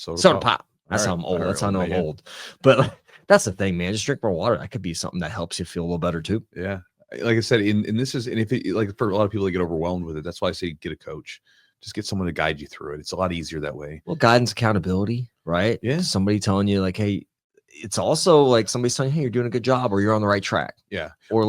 [SPEAKER 2] That's how I'm old. That's how I know I'm old. But that's the thing, man. Just drink more water. That could be something that helps you feel a little better too.
[SPEAKER 1] Yeah, like I said, and if it, like for a lot of people that get overwhelmed with it, that's why I say get a coach. Just get someone to guide you through it. It's a lot easier that way.
[SPEAKER 2] Well, guidance, accountability, right?
[SPEAKER 1] Yeah.
[SPEAKER 2] Somebody telling you like, hey, it's also like somebody saying, hey, you're doing a good job or you're on the right track.
[SPEAKER 1] Yeah.
[SPEAKER 2] Or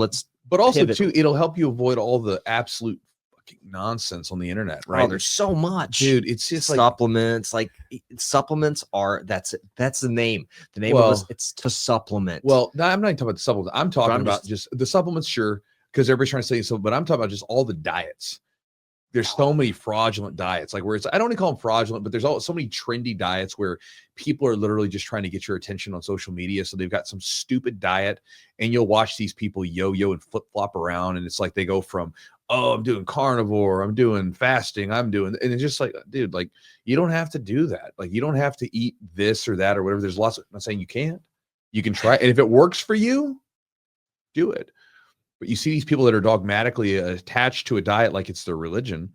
[SPEAKER 1] but also too, it'll help you avoid all the absolute fucking nonsense on the internet, right?
[SPEAKER 2] Oh, there's so much.
[SPEAKER 1] Dude, it's just
[SPEAKER 2] supplements. Like supplements are, that's it. That's the name. The name of it's to supplement.
[SPEAKER 1] Well, no, I'm not even talking about the supplements. I'm talking about just the supplements, sure, because everybody's trying to say so, but I'm talking about just all the diets. There's so many fraudulent diets, like where I don't want to call them fraudulent, but there's so many trendy diets where people are literally just trying to get your attention on social media. So they've got some stupid diet and you'll watch these people yo-yo and flip-flop around. And it's like, they go from, oh, I'm doing carnivore, I'm doing fasting, and it's just like, dude, like you don't have to do that. Like you don't have to eat this or that or whatever. There's lots of, I'm not saying you can't, you can try. And if it works for you, do it. But you see these people that are dogmatically attached to a diet like it's their religion,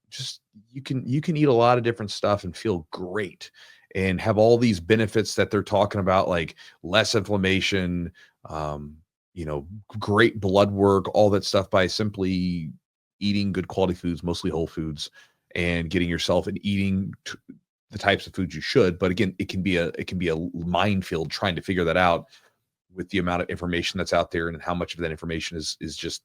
[SPEAKER 1] just you can eat a lot of different stuff and feel great and have all these benefits that they're talking about, like less inflammation, great blood work, all that stuff by simply eating good quality foods, mostly whole foods, and getting yourself and eating the types of foods you should. But again, it can be a minefield trying to figure that out with the amount of information that's out there and how much of that information is just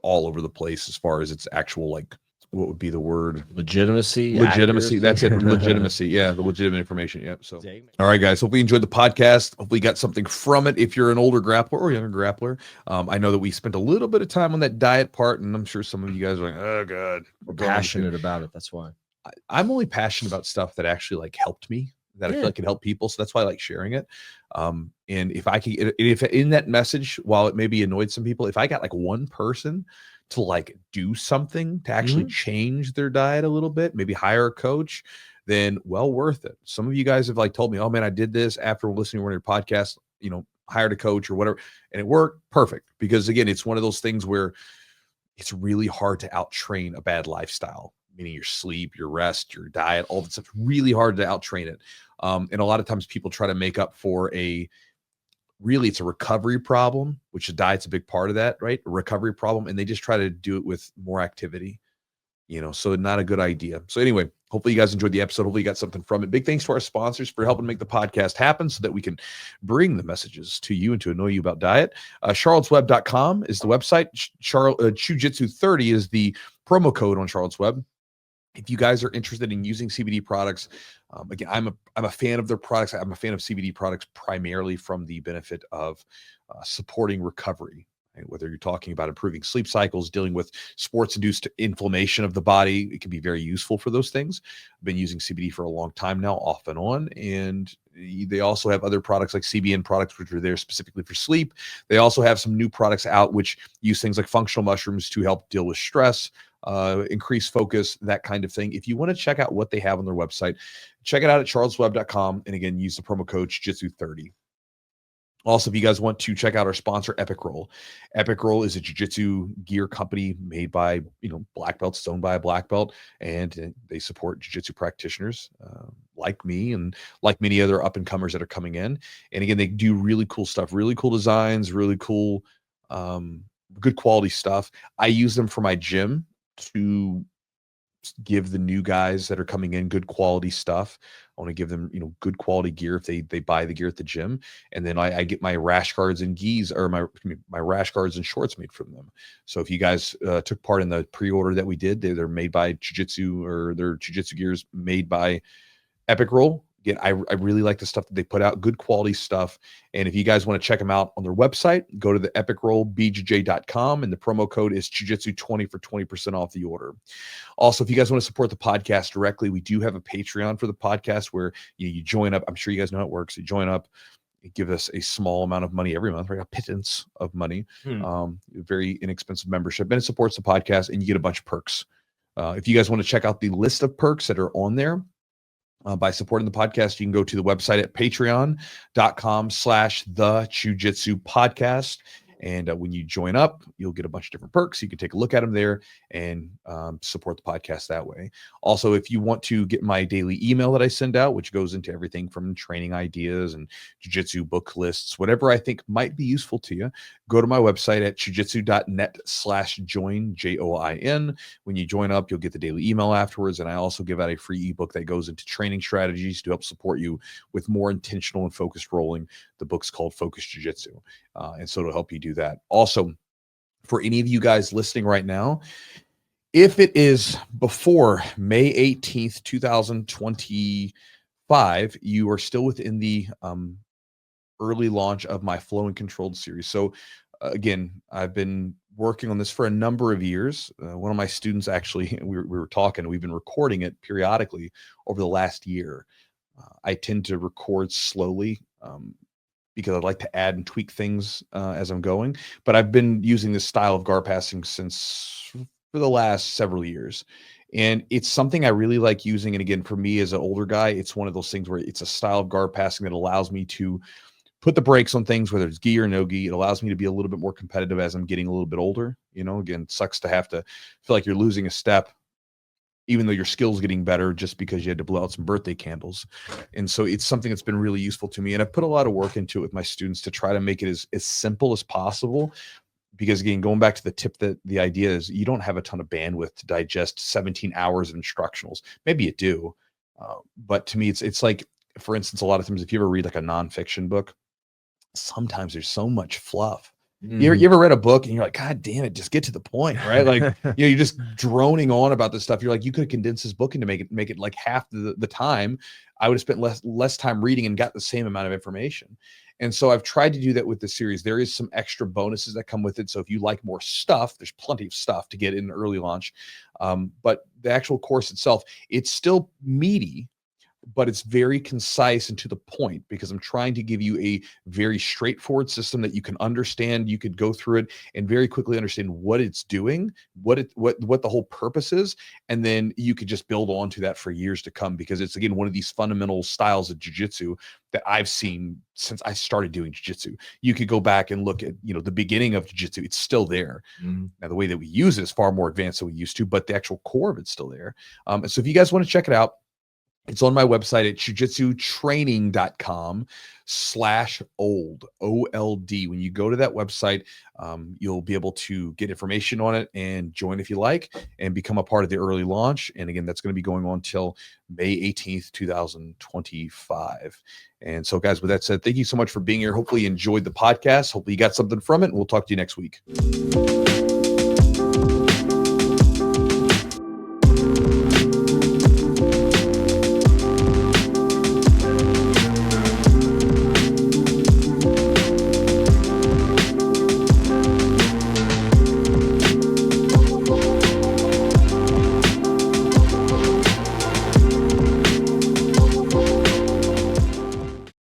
[SPEAKER 1] all over the place as far as its actual, like, what would be the word?
[SPEAKER 2] Legitimacy.
[SPEAKER 1] That's it. Legitimacy. Yeah. The legitimate information. Yeah. So, all right, guys, hopefully you enjoyed the podcast. Hopefully you got something from it. If you're an older grappler or younger grappler, I know that we spent a little bit of time on that diet part, and I'm sure some of you guys are like, oh God,
[SPEAKER 2] we're passionate about it. That's why
[SPEAKER 1] I'm only passionate about stuff that actually like helped me, that I feel like can help people. So that's why I like sharing it. And if I can, if in that message, while it maybe annoyed some people, if I got like one person to like do something to actually change their diet a little bit, maybe hire a coach, then well worth it. Some of you guys have like told me, oh man, I did this after listening to one of your podcasts, hired a coach or whatever, and it worked perfect. Because again, it's one of those things where it's really hard to out-train a bad lifestyle, meaning your sleep, your rest, your diet, all that stuff. Really hard to out-train it. And a lot of times people try to make up for it's a recovery problem, which the diet's a big part of that, right? A recovery problem. And they just try to do it with more activity, so not a good idea. So anyway, hopefully you guys enjoyed the episode. Hopefully you got something from it. Big thanks to our sponsors for helping make the podcast happen so that we can bring the messages to you and to annoy you about diet. charlottesweb.com is the website. Chewjitsu 30 is the promo code on Charlotte's Web. If you guys are interested in using CBD products, again, I'm a fan of their products. I'm a fan of CBD products primarily from the benefit of supporting recovery. Right? Whether you're talking about improving sleep cycles, dealing with sports-induced inflammation of the body, it can be very useful for those things. I've been using CBD for a long time now, off and on, and they also have other products like CBN products, which are there specifically for sleep. They also have some new products out which use things like functional mushrooms to help deal with stress, increase focus, that kind of thing. If you want to check out what they have on their website, check it out at charlesweb.com. And again, use the promo code Jiu-Jitsu30. Also, if you guys want to check out our sponsor, Epic Roll. Epic Roll is a jiu-jitsu gear company made by, black belts, owned by a black belt, and they support jiu-jitsu practitioners like me and like many other up-and-comers that are coming in. And again, they do really cool stuff, really cool designs, really cool, good quality stuff. I use them for my gym to give the new guys that are coming in good quality stuff. I want to give them, good quality gear if they buy the gear at the gym. And then I get my rash guards and gis, or my rash guards and shorts made from them. So if you guys took part in the pre-order that we did, they're made by Jiu-Jitsu, or their Jiu-Jitsu gears made by Epic Roll. Again, I really like the stuff that they put out, good quality stuff. And if you guys want to check them out on their website, go to the epicrollbjj.com, and the promo code is Chewjitsu20 for 20% off the order. Also, if you guys want to support the podcast directly, we do have a Patreon for the podcast where you join up. I'm sure you guys know how it works. You join up, you give us a small amount of money every month, right? A pittance of money, very inexpensive membership, and it supports the podcast, and you get a bunch of perks. If you guys want to check out the list of perks that are on there, by supporting the podcast, you can go to the website at patreon.com/the-Chewjitsu-podcast. And when you join up, you'll get a bunch of different perks. You can take a look at them there and support the podcast that way. Also, if you want to get my daily email that I send out, which goes into everything from training ideas and jiu-jitsu book lists, whatever I think might be useful to you, go to my website at chewjitsu.net/join, JOIN. When you join up, you'll get the daily email afterwards. And I also give out a free ebook that goes into training strategies to help support you with more intentional and focused rolling. The book's called Focus Jiu-Jitsu. And so it'll help you do that. Also, for any of you guys listening right now, if it is before May 18th, 2025, you are still within the early launch of my Flow and Controlled series. So again, I've been working on this for a number of years. One of my students, actually, we were talking, we've been recording it periodically over the last year. I tend to record slowly, because I'd like to add and tweak things as I'm going. But I've been using this style of guard passing for the last several years. And it's something I really like using. And again, for me as an older guy, it's one of those things where it's a style of guard passing that allows me to put the brakes on things, whether it's gi or no gi. It allows me to be a little bit more competitive as I'm getting a little bit older. Again, it sucks to have to feel like you're losing a step, even though your skill's getting better, just because you had to blow out some birthday candles. And so it's something that's been really useful to me. And I put a lot of work into it with my students to try to make it as simple as possible. Because again, going back to the tip, that the idea is you don't have a ton of bandwidth to digest 17 hours of instructionals. Maybe you do. But to me, it's like, for instance, a lot of times, if you ever read like a nonfiction book, sometimes there's so much fluff. You ever read a book and you're like, God damn it, just get to the point, right? Like, you're just droning on about this stuff. You're like, you could condense this book into make it like half the time. I would have spent less time reading and got the same amount of information. And so I've tried to do that with the series. There is some extra bonuses that come with it. So if you like more stuff, there's plenty of stuff to get in early launch. But the actual course itself, it's still meaty, but it's very concise and to the point, because I'm trying to give you a very straightforward system that you can understand. You could go through it and very quickly understand what it's doing, what the whole purpose is. And then you could just build on to that for years to come, because it's, again, one of these fundamental styles of jiu-jitsu that I've seen since I started doing jiu-jitsu. You could go back and look at, the beginning of jiu-jitsu. It's still there. Now, the way that we use it is far more advanced than we used to, but the actual core of it's still there. And so if you guys want to check it out, it's on my website at chewjitsutraining.com/old, OLD. When you go to that website, you'll be able to get information on it and join if you like, and become a part of the early launch. And again, that's going to be going on till May 18th, 2025. And so, guys, with that said, thank you so much for being here. Hopefully you enjoyed the podcast. Hopefully you got something from it, and we'll talk to you next week.